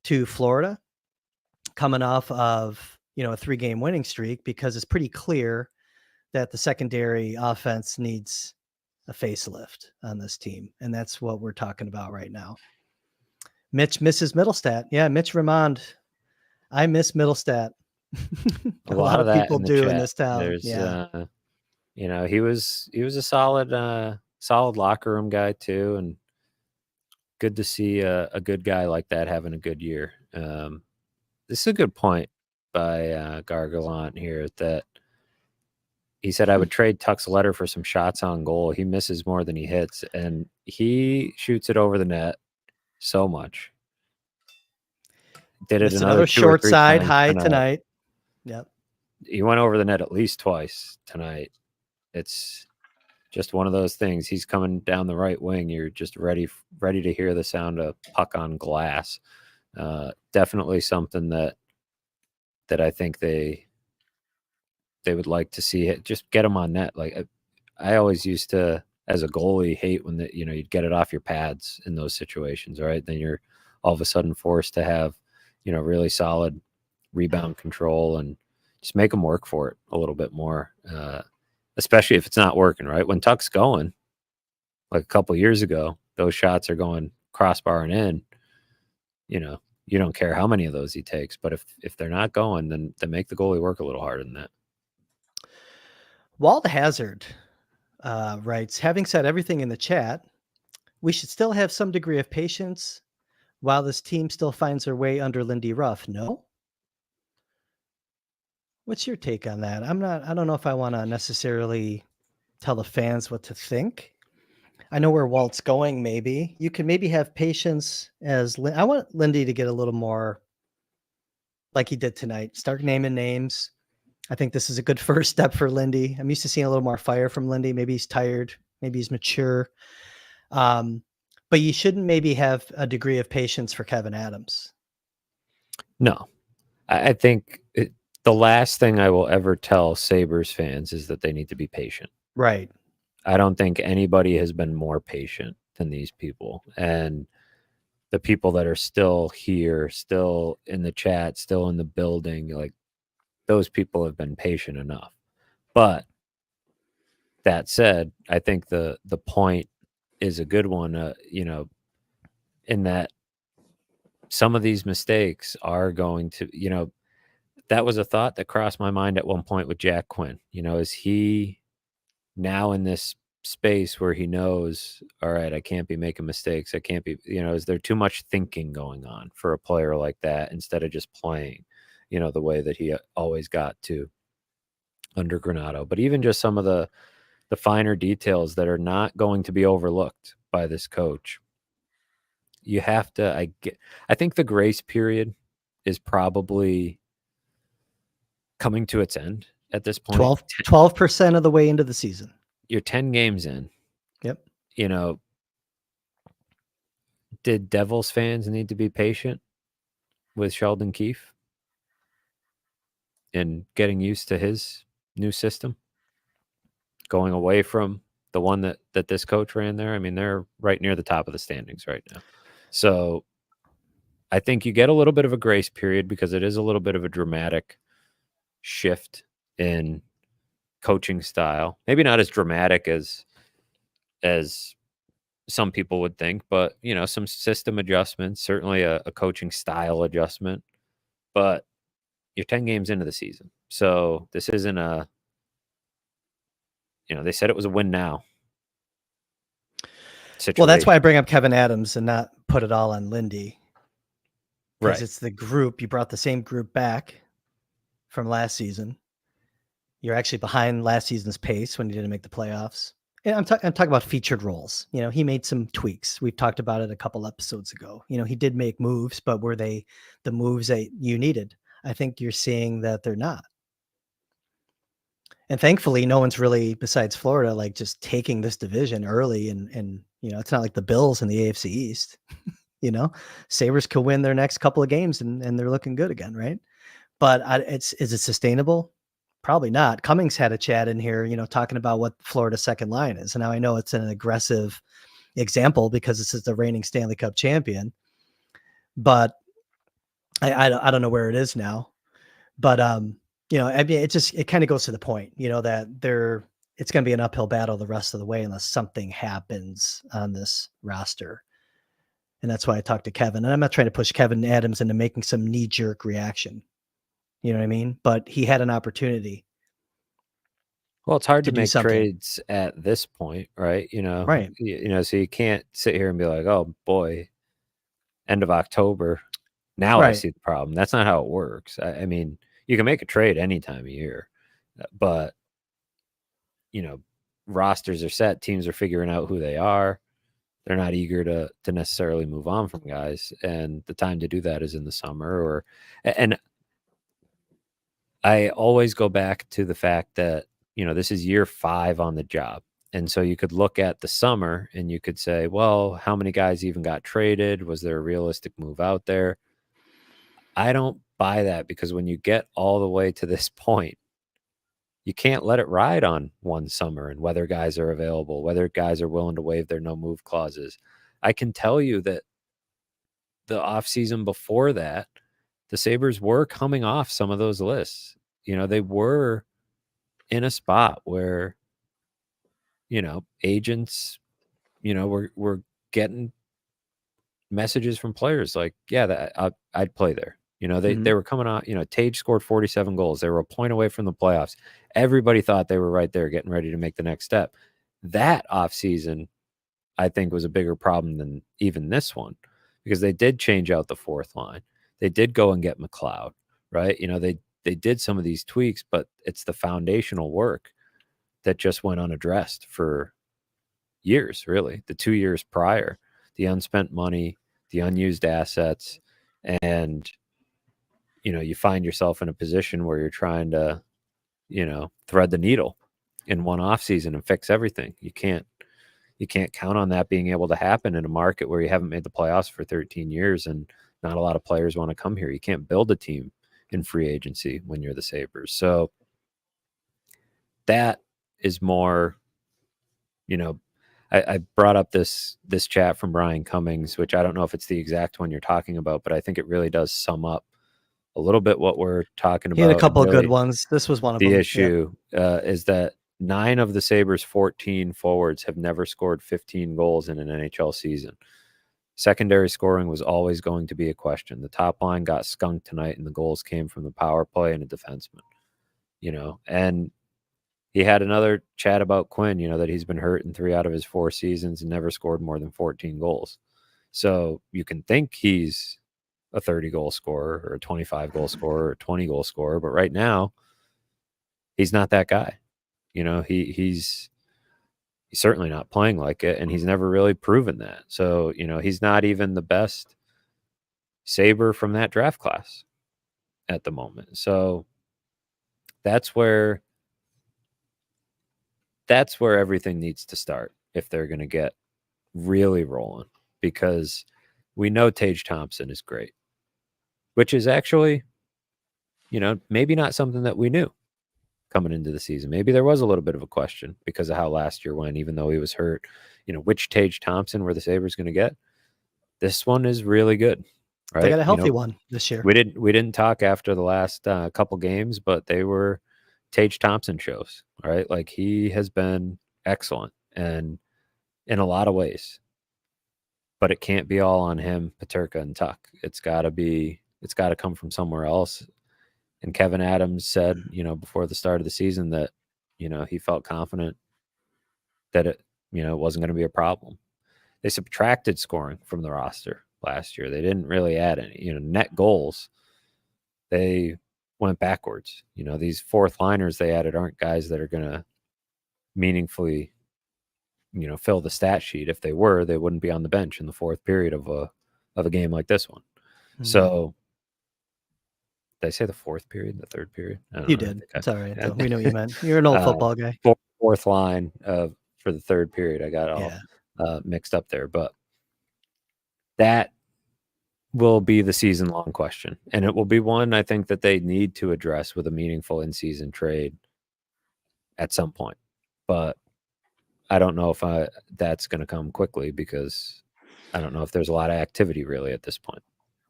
to Florida coming off of, a 3-game winning streak, because it's pretty clear that the secondary offense needs a facelift on this team. And that's what we're talking about right now. Mitch misses Middlestat. Yeah, Mitch Remond. I miss Middlestat. A lot of that people in the do chat. in this town. There's, Yeah. he was a solid locker room guy too, and good to see a good guy like that having a good year. This is a good point by Gargalant here, that he said, I would trade Tuck's letter for some shots on goal. He misses more than he hits, and he shoots it over the net so much. Did it It's another another 2 or short 3 side times high tonight. Yep. He went over the net at least twice tonight. It's just one of those things. He's coming down the right wing. You're just ready to hear the sound of puck on glass. Definitely something that I think they would like to see it. Just get him on net. Like I always used to, as a goalie, hate when you'd get it off your pads in those situations, right? Then you're all of a sudden forced to have, really solid rebound control, and just make them work for it a little bit more. Especially if it's not working, right? When Tuck's going, like a couple years ago, those shots are going crossbar and in. You don't care how many of those he takes, but if they're not going, then make the goalie work a little harder than that. Wald Hazard writes, having said everything in the chat, we should still have some degree of patience while this team still finds their way under Lindy Ruff. No? What's your take on that? I don't know if I want to necessarily tell the fans what to think. I know where Walt's going. Maybe you can have patience I want Lindy to get a little more like he did tonight. Start naming names. I think this is a good first step for Lindy. I'm used to seeing a little more fire from Lindy. Maybe he's tired. Maybe he's mature. But you shouldn't maybe have a degree of patience for Kevin Adams. No, I think the last thing I will ever tell Sabres fans is that they need to be patient. Right. I don't think anybody has been more patient than these people. And the people that are still here, still in the chat, still in the building, like, those people have been patient enough. But that said, I think the point is a good one, in that some of these mistakes are going to, that was a thought that crossed my mind at one point with Jack Quinn. Is he now in this space where he knows, all right, I can't be making mistakes. I can't be, is there too much thinking going on for a player like that instead of just playing, the way that he always got to under Granato? But even just some of the finer details that are not going to be overlooked by this coach. You have to, I think the grace period is probably coming to its end at this point. 12% of the way into the season. You're 10 games in. Yep. Did Devils fans need to be patient with Sheldon Keefe and getting used to his new system? Going away from the one that this coach ran there. I mean, they're right near the top of the standings right now. So I think you get a little bit of a grace period because it is a little bit of a dramatic shift in coaching style. Maybe not as dramatic as some people would think, but some system adjustments, certainly a coaching style adjustment. But you're 10 games into the season. So this isn't they said it was a win now situation. Well, that's why I bring up Kevin Adams and not put it all on Lindy. Because it's the group. You brought the same group back from last season. You're actually behind last season's pace when you didn't make the playoffs. And I'm talking about featured roles. He made some tweaks. We've talked about it a couple episodes ago. He did make moves, but were they the moves that you needed? I think you're seeing that they're not. And thankfully, no one's really, besides Florida, like just taking this division early. And it's not like the Bills in the AFC East. Sabres could win their next couple of games and they're looking good again, right? But is it sustainable? Probably not. Cummings had a chat in here, talking about what Florida's second line is. And now I know it's an aggressive example because this is the reigning Stanley Cup champion, but I don't know where it is now. But I mean, it kind of goes to the point, that it's going to be an uphill battle the rest of the way unless something happens on this roster. And that's why I talked to Kevin. And I'm not trying to push Kevin Adams into making some knee-jerk reaction. You know what I mean? But he had an opportunity. Well, it's hard to to do make something. trades at this point, right? Right. So you can't sit here and be like, oh boy, end of October. Now I Right. see the problem. That's not how it works. I mean, you can make a trade any time of year, but rosters are set. Teams are figuring out who they are. They're not eager to necessarily move on from guys, and the time to do that is in the summer. And I always go back to the fact that this is year 5 on the job, and so you could look at the summer and you could say, well, how many guys even got traded? Was there a realistic move out there? I don't buy that, because when you get all the way to this point, you can't let it ride on one summer and whether guys are available, whether guys are willing to waive their no move clauses. I can tell you that the offseason before that, the Sabres were coming off some of those lists. They were in a spot where, agents, were getting messages from players like, yeah, I'd play there. They were coming out, Tage scored 47 goals. They were a point away from the playoffs. Everybody thought they were right there getting ready to make the next step. That offseason, I think, was a bigger problem than even this one, because they did change out the fourth line. They did go and get McLeod, right? They did some of these tweaks, but it's the foundational work that just went unaddressed for years, really. The 2 years prior, the unspent money, the unused assets, and you find yourself in a position where you're trying to, thread the needle in one off season and fix everything. You can't count on that being able to happen in a market where you haven't made the playoffs for 13 years and not a lot of players want to come here. You can't build a team in free agency when you're the Sabres. So that is more, I brought up this chat from Brian Cummings, which I don't know if it's the exact one you're talking about, but I think it really does sum up a little bit what we're talking about. He had a couple of really good ones. This was one of them. The issue is that 9 of the Sabres' 14 forwards have never scored 15 goals in an NHL season. Secondary scoring was always going to be a question. The top line got skunked tonight, and the goals came from the power play and a defenseman. And he had another chat about Quinn, that he's been hurt in 3 out of his 4 seasons and never scored more than 14 goals. So you can think he's a 30-goal scorer or a 25-goal scorer or a 20-goal scorer, but right now he's not that guy. He's certainly not playing like it, and he's never really proven that. So, he's not even the best Sabre from that draft class at the moment. So that's where everything needs to start if they're going to get really rolling, because we know Tage Thompson is great, which is actually, maybe not something that we knew coming into the season. Maybe there was a little bit of a question because of how last year went, even though he was hurt. Which Tage Thompson were the Sabres going to get? This one is really good, right? They got a healthy one this year. We didn't talk after the last couple games, but they were Tage Thompson shows, right? Like, he has been excellent and in a lot of ways, but it can't be all on him, Peterka, and Tuck. It's got to come from somewhere else. And Kevin Adams said, before the start of the season that, he felt confident that it, wasn't going to be a problem. They subtracted scoring from the roster last year. They didn't really add any, net goals. They went backwards. These fourth liners they added aren't guys that are going to meaningfully, fill the stat sheet. If they were, they wouldn't be on the bench in the fourth period of a game like this one. Mm-hmm. So, did I say the fourth period, the third period? You did. It's all right. We know what you meant. You're an old football guy. Fourth line for the third period. I got all mixed up there. But that will be the season-long question, and it will be one I think that they need to address with a meaningful in-season trade at some point. But I don't know if that's going to come quickly because I don't know if there's a lot of activity really at this point.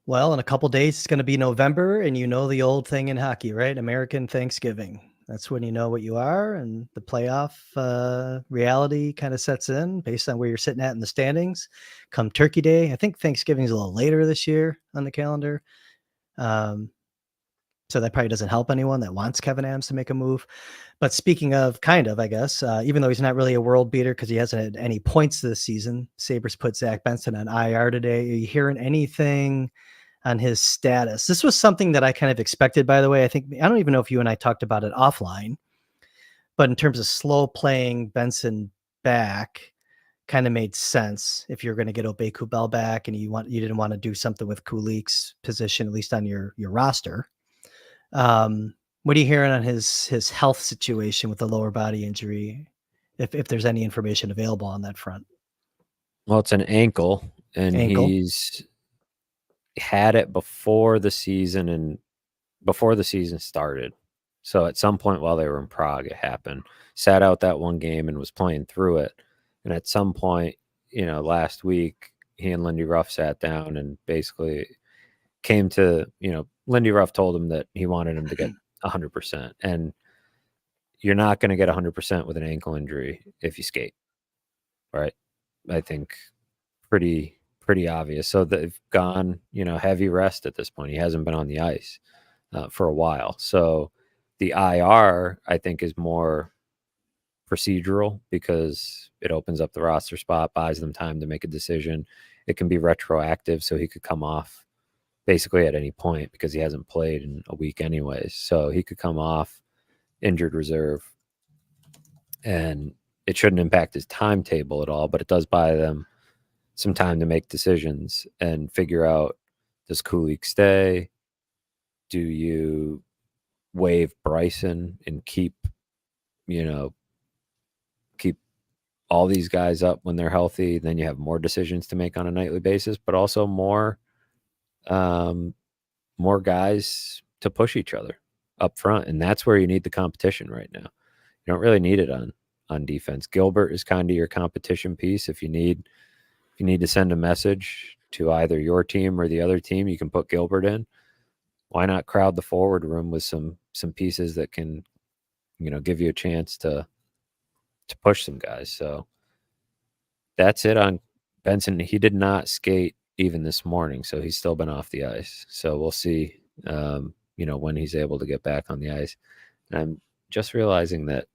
Well, in a couple days, it's going to be November, and you know the old thing in hockey, right? American Thanksgiving. That's when you know what you are, and the playoff reality kind of sets in based on where you're sitting at in the standings. Come Turkey Day, I think Thanksgiving's a little later this year on the calendar. So that probably doesn't help anyone that wants Kevin Adams to make a move. But speaking of kind of, I guess, even though he's not really a world beater because he hasn't had any points this season, Sabres put Zach Benson on IR today. Are you hearing anything on his status? This was something that I kind of expected, by the way. I don't even know if you and I talked about it offline, but in terms of slow playing Benson back, kind of made sense if you're going to get Obey-Kubel back and you didn't want to do something with Kulik's position, at least on your roster. What are you hearing on his health situation with the lower body injury? If there's any information available on that front. Well, it's an ankle, and he's had it before the season started. So at some point while they were in Prague, it happened. Sat out that one game and was playing through it. And at some point, last week, he and Lindy Ruff sat down and basically came to, Lindy Ruff told him that he wanted him to get 100%. And you're not going to get 100% with an ankle injury if you skate, right? I think pretty obvious. So they've gone, heavy rest at this point. He hasn't been on the ice for a while. So the IR, I think, is more procedural because it opens up the roster spot, buys them time to make a decision. It can be retroactive, so he could come off basically at any point because he hasn't played in a week anyways. So he could come off injured reserve, and it shouldn't impact his timetable at all, but it does buy them some time to make decisions and figure out, does Kulik stay? Do you waive Bryson and keep all these guys up when they're healthy? Then you have more decisions to make on a nightly basis, but also more guys to push each other up front. And that's where you need the competition right now. You don't really need it on defense. Gilbert is kind of your competition piece. If you need to send a message to either your team or the other team, you can put Gilbert in. Why not crowd the forward room with some pieces that can, give you a chance to push some guys. So that's it on Benson. He did not skate even this morning, so he's still been off the ice. So we'll see, when he's able to get back on the ice. And I'm just realizing that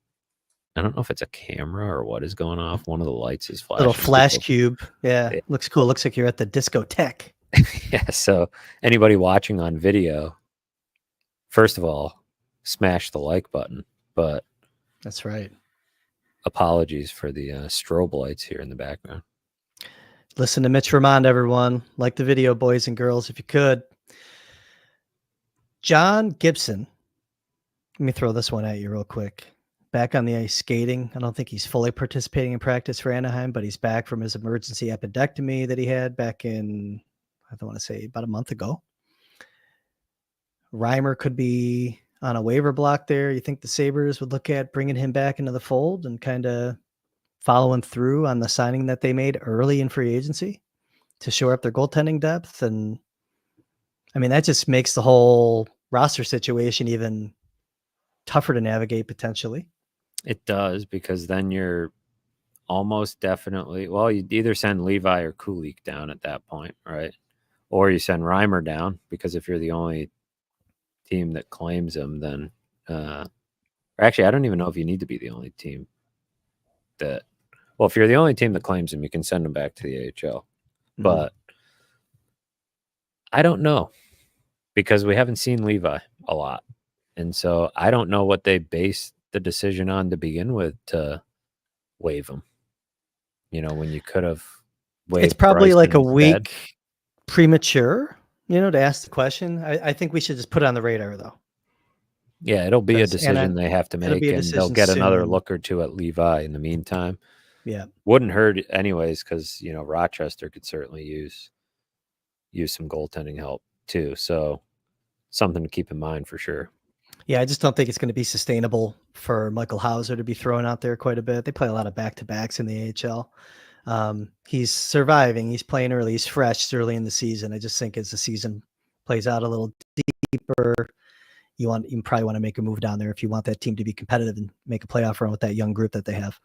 I don't know if it's a camera or what is going off. One of the lights is flashing. Little flash cube. Yeah, looks cool. Looks like you're at the discotheque. Yeah, so anybody watching on video, first of all, smash the like button. But that's right. Apologies for the strobe lights here in the background. Listen to Mitch Vermond, everyone. Like the video, boys and girls, if you could. John Gibson. Let me throw this one at you real quick. Back on the ice skating. I don't think he's fully participating in practice for Anaheim, but he's back from his emergency appendectomy that he had back in, I don't want to say, about a month ago. Reimer could be on a waiver block there. You think the Sabres would look at bringing him back into the fold and kind of following through on the signing that they made early in free agency to shore up their goaltending depth? And I mean, that just makes the whole roster situation even tougher to navigate potentially. It does, because then you're almost definitely, well, you'd either send Levi or Kulik down at that point, right? Or you send Reimer down, because if you're the only team that claims him, then actually, I don't even know if you need to be the only team that, well, if you're the only team that claims him, you can send him back to the AHL. Mm-hmm. But I don't know, because we haven't seen Levi a lot. And so I don't know what they based the decision on to begin with to waive him. When you could have waived. It's probably Bryson like a instead. week premature, to ask the question. I think we should just put it on the radar, though. Yeah, it'll be a decision they have to make, and they'll get another look or two at Levi in the meantime. Yeah. Wouldn't hurt anyways, because, Rochester could certainly use use some goaltending help too. So something to keep in mind for sure. Yeah, I just don't think it's going to be sustainable for Michael Hauser to be thrown out there quite a bit. They play a lot of back-to-backs in the AHL. He's surviving. He's playing early. He's fresh. It's early in the season. I just think as the season plays out a little deeper, you probably want to make a move down there if you want that team to be competitive and make a playoff run with that young group that they have.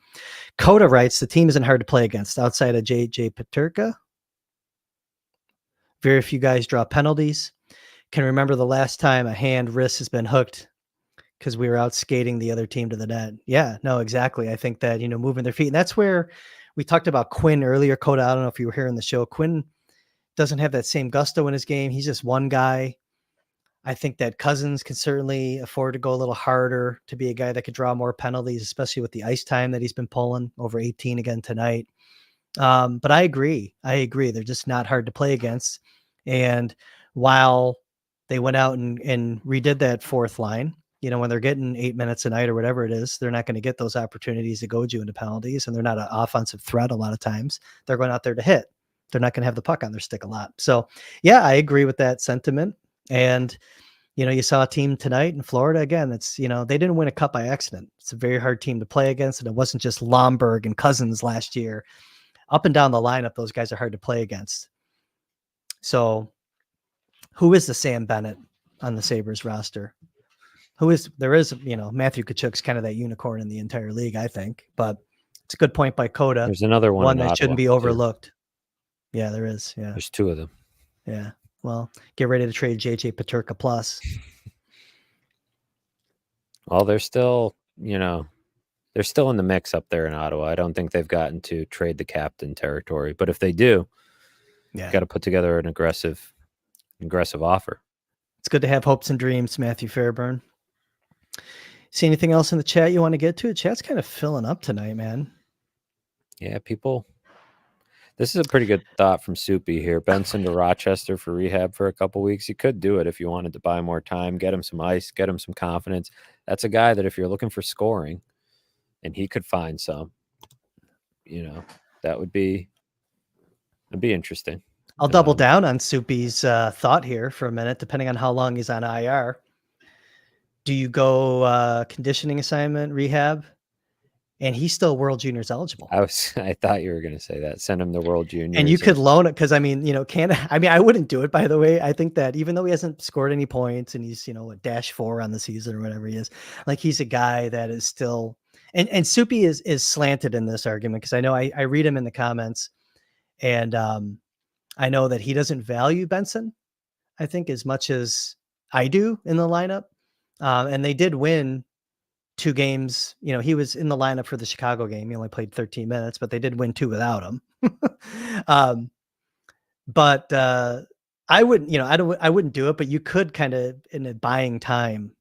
Coda writes, the team isn't hard to play against outside of JJ Peterka. Very few guys draw penalties. Can remember the last time a hand wrist has been hooked because we were out skating the other team to the net. Yeah, no, exactly. I think that, moving their feet. And that's where we talked about Quinn earlier. Coda, I don't know if you were here in the show. Quinn doesn't have that same gusto in his game. He's just one guy. I think that Cozens can certainly afford to go a little harder to be a guy that could draw more penalties, especially with the ice time that he's been pulling, over 18 again tonight. But I agree. They're just not hard to play against. And while they went out and redid that fourth line, when they're getting 8 minutes a night or whatever it is, they're not going to get those opportunities to goad you into penalties, and they're not an offensive threat a lot of times. They're going out there to hit. They're not going to have the puck on their stick a lot. So, yeah, I agree with that sentiment. And, you saw a team tonight in Florida. Again, it's, they didn't win a cup by accident. It's a very hard team to play against, and it wasn't just Lomberg and Cozens last year. Up and down the lineup, those guys are hard to play against. So who is the Sam Bennett on the Sabres roster? There is, Matthew Tkachuk's kind of that unicorn in the entire league, I think, but it's a good point by Coda. There's another one that shouldn't be overlooked. Too. Yeah, there is. Yeah. There's two of them. Yeah. Well, get ready to trade JJ Peterka plus. Well, they're still, they're still in the mix up there in Ottawa. I don't think they've gotten to trade the captain territory, but if they do, got to put together an aggressive offer. It's good to have hopes and dreams, Matthew Fairburn. See anything else in the chat you want to get to? The chat's kind of filling up tonight, man. Yeah, people. This is a pretty good thought from Soupy here. Benson to Rochester for rehab for a couple weeks. You could do it if you wanted to buy more time, get him some ice, get him some confidence. That's a guy that if you're looking for scoring and he could find some, that would be interesting. I'll double down on Soupy's thought here for a minute, depending on how long he's on IR. Do you go conditioning assignment, rehab? And he's still World Juniors eligible. I thought you were going to say that. Send him to World Juniors. And you could loan it because, Canada. I wouldn't do it, by the way. I think that even though he hasn't scored any points and he's, a -4 on the season or whatever he is, like he's a guy that is still. And Soupy is slanted in this argument because I know I read him in the comments, and I know that he doesn't value Benson, I think, as much as I do in the lineup. And they did win 2 games. He was in the lineup for the Chicago game. He only played 13 minutes, but they did win 2 without him. But I wouldn't, I wouldn't do it, but you could kind of, in a buying time,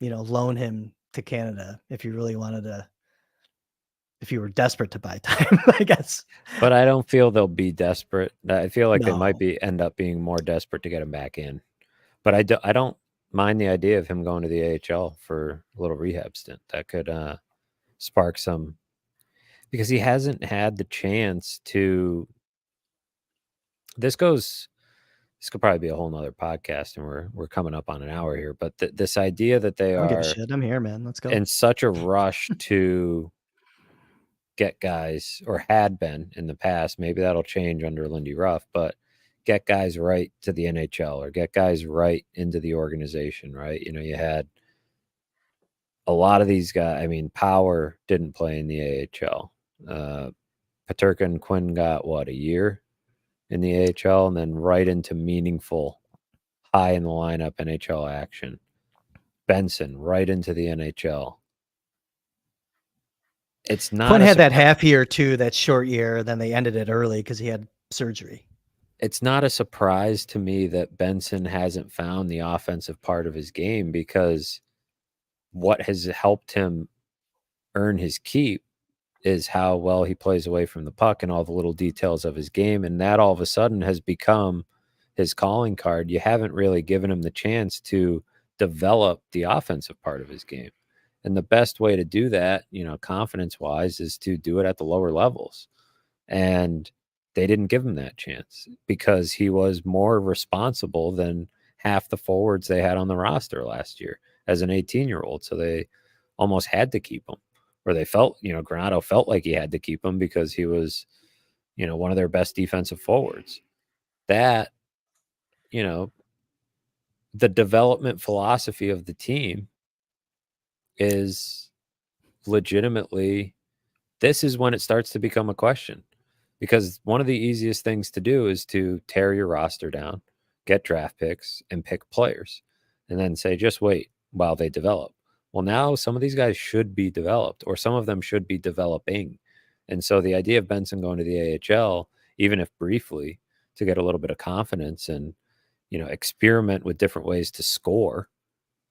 loan him to Canada if you really wanted to, if you were desperate to buy time, I guess. But I don't feel they'll be desperate. I feel like they might end up being more desperate to get him back in. But I don't mind the idea of him going to the AHL for a little rehab stint. That could spark some, because he hasn't had the chance to. This could probably be a whole nother podcast, and we're coming up on an hour here. But this idea that they I don't give are, a shit. I'm here, man. Let's go. In such a rush to get guys, or had been in the past, maybe that'll change under Lindy Ruff, but get guys right to the NHL or get guys right into the organization, right? You had a lot of these guys. Power didn't play in the AHL. Peterka and Quinn got, a year in the AHL, and then right into meaningful, high in the lineup NHL action. Benson, right into the NHL. It's not. Quinn had that half year too, that short year, then they ended it early because he had surgery. It's not a surprise to me that Benson hasn't found the offensive part of his game, because what has helped him earn his keep is how well he plays away from the puck and all the little details of his game. And that all of a sudden has become his calling card. You haven't really given him the chance to develop the offensive part of his game. And the best way to do that, confidence-wise, is to do it at the lower levels. And they didn't give him that chance because he was more responsible than half the forwards they had on the roster last year as an 18-year-old. So they almost had to keep him, or they felt, Granato felt like he had to keep him because he was, one of their best defensive forwards. That, the development philosophy of the team is legitimately, this is when it starts to become a question, because one of the easiest things to do is to tear your roster down, get draft picks, and pick players, and then say, just wait while they develop. Well, now some of these guys should be developed, or some of them should be developing. And so the idea of Benson going to the AHL, even if briefly, to get a little bit of confidence and, experiment with different ways to score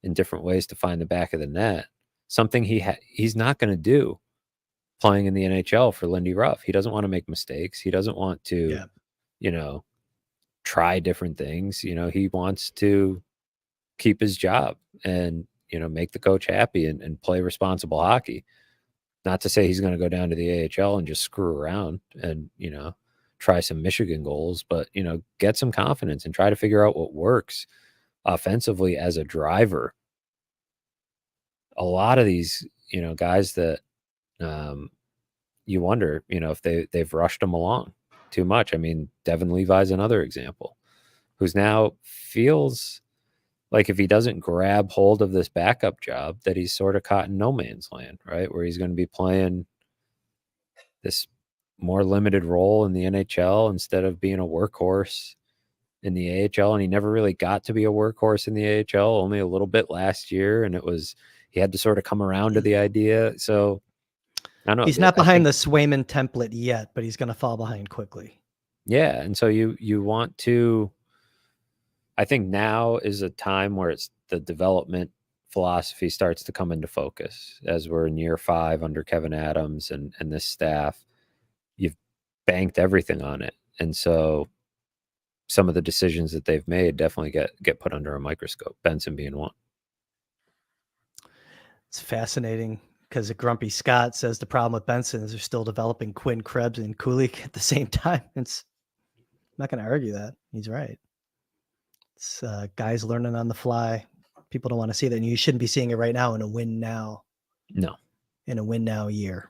and different ways to find the back of the net, something he's not going to do playing in the NHL for Lindy Ruff. He doesn't want to make mistakes. He doesn't want to, try different things. He wants to keep his job and, make the coach happy and play responsible hockey. Not to say he's going to go down to the AHL and just screw around and, try some Michigan goals, but, get some confidence and try to figure out what works offensively as a driver. A lot of these, guys that you wonder, if they've rushed him along too much. I mean, Devin Levi's another example, who's now feels like if he doesn't grab hold of this backup job, that he's sort of caught in no man's land, right? Where he's going to be playing this more limited role in the NHL instead of being a workhorse in the AHL. And he never really got to be a workhorse in the AHL, only a little bit last year. And he had to sort of come around to the idea. So I don't know. He's not behind the Swayman template yet, but he's going to fall behind quickly. Yeah. And so you want to, I think now is a time where it's the development philosophy starts to come into focus as we're in year 5 under Kevin Adams and this staff. You've banked everything on it. And so some of the decisions that they've made definitely get put under a microscope, Benson being one. It's fascinating because Grumpy Scott says the problem with Benson is they're still developing Quinn, Krebs, and Kulik at the same time. I'm not going to argue that. He's right. It's guys learning on the fly. People don't want to see that. And you shouldn't be seeing it right now in a win now. No. In a win now year.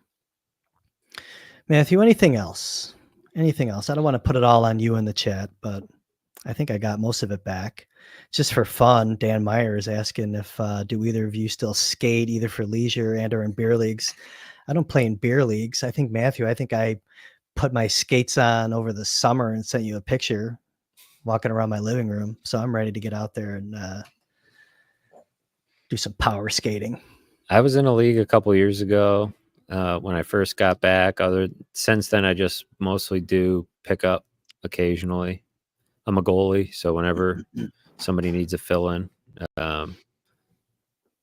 Matthew, anything else? Anything else? I don't want to put it all on you in the chat, but I think I got most of it back. Just for fun, Dan Meyer is asking if do either of you still skate either for leisure and or in beer leagues? I don't play in beer leagues. I think, Matthew, I put my skates on over the summer and sent you a picture walking around my living room. So I'm ready to get out there and do some power skating. I was in a league a couple years ago when I first got back. Since then, I just mostly do pick up occasionally. I'm a goalie, so whenever somebody needs a fill-in,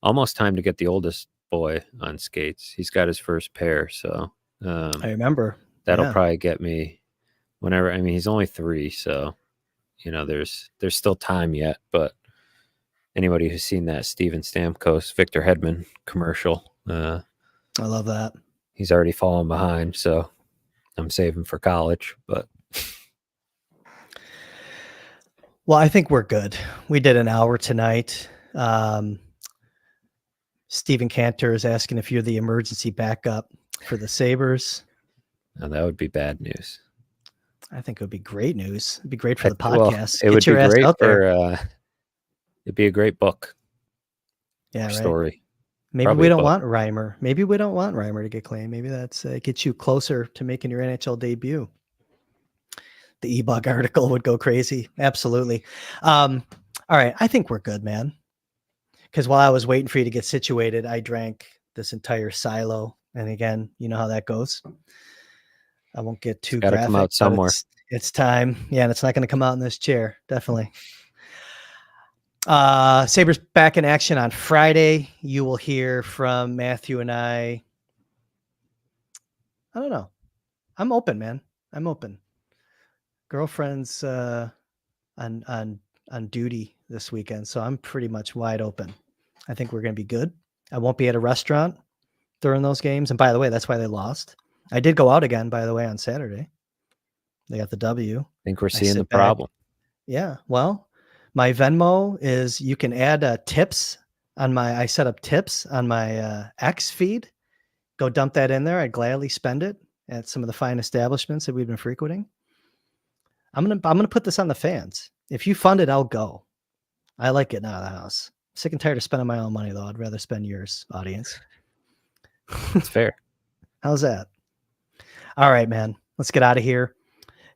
almost time to get the oldest boy on skates. He's got his first pair, so I remember. That'll probably get me whenever. I mean, he's only 3, so there's still time yet. But anybody who's seen that Steven Stamkos, Victor Hedman commercial, I love that. He's already fallen behind, so I'm saving for college. But well, I think we're good. We did an hour tonight. Stephen Cantor is asking if you're the emergency backup for the Sabres. No, that would be bad news. I think it would be great news. It'd be great for the podcast. Well, it would be great for it'd be a great book. Yeah, right. Story. Maybe probably we don't want Reimer. Maybe we don't want Reimer to get claimed. Maybe that's gets you closer to making your NHL debut. The eBug article would go crazy. Absolutely. All right. I think we're good, man. Because while I was waiting for you to get situated, I drank this entire silo. And again, you know how that goes. I won't get too graphic. Come out somewhere. It's time. Yeah, and it's not going to come out in this chair. Definitely. Sabres back in action on Friday. You will hear from Matthew and I don't know. I'm open, man. I'm open. Girlfriend's on duty this weekend, so I'm pretty much wide open. I think we're going to be good. I won't be at a restaurant during those games. And by the way, that's why they lost. I did go out again, by the way, on Saturday. They got the W. I think we're I seeing the sit back. problem. Yeah. Well, my Venmo is, you can add tips on my, I set up tips on my X feed. Go dump that in there. I'd gladly spend it at some of the fine establishments that we've been frequenting. I'm gonna put this on the fans. If you fund it, I'll go. I like getting out of the house. Sick and tired of spending my own money, though. I'd rather spend yours, audience. It's fair. How's that? All right, man. Let's get out of here.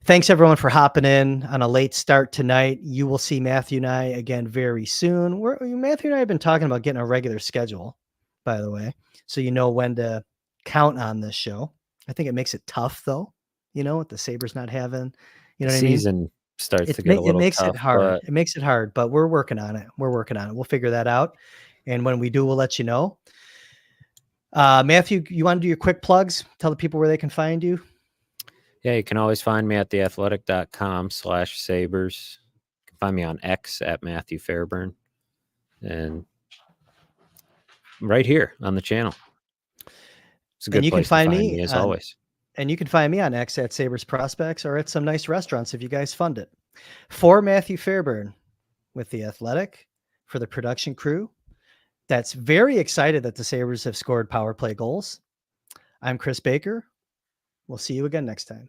Thanks everyone for hopping in on a late start tonight. You will see Matthew and I again very soon. Matthew and I have been talking about getting a regular schedule, by the way, so you know when to count on this show. I think it makes it tough, though, with the Sabres not having, The what I mean? season starts to get a It little makes tough, it hard. but It makes it hard, but we're working on it. We'll figure that out. And when we do, we'll let you know. Matthew, you want to do your quick plugs? Tell the people where they can find you. yeah, you can always find me at theathletic.com/Sabres. You can find me on X at Matthew Fairburn, and right here on the channel. It's a good place to find me, as always. And you can find me on X at Sabres Prospects, or at some nice restaurants if you guys fund it. For Matthew Fairburn with The Athletic, for the production crew that's very excited that the Sabres have scored power play goals, I'm Kris Baker. We'll see you again next time.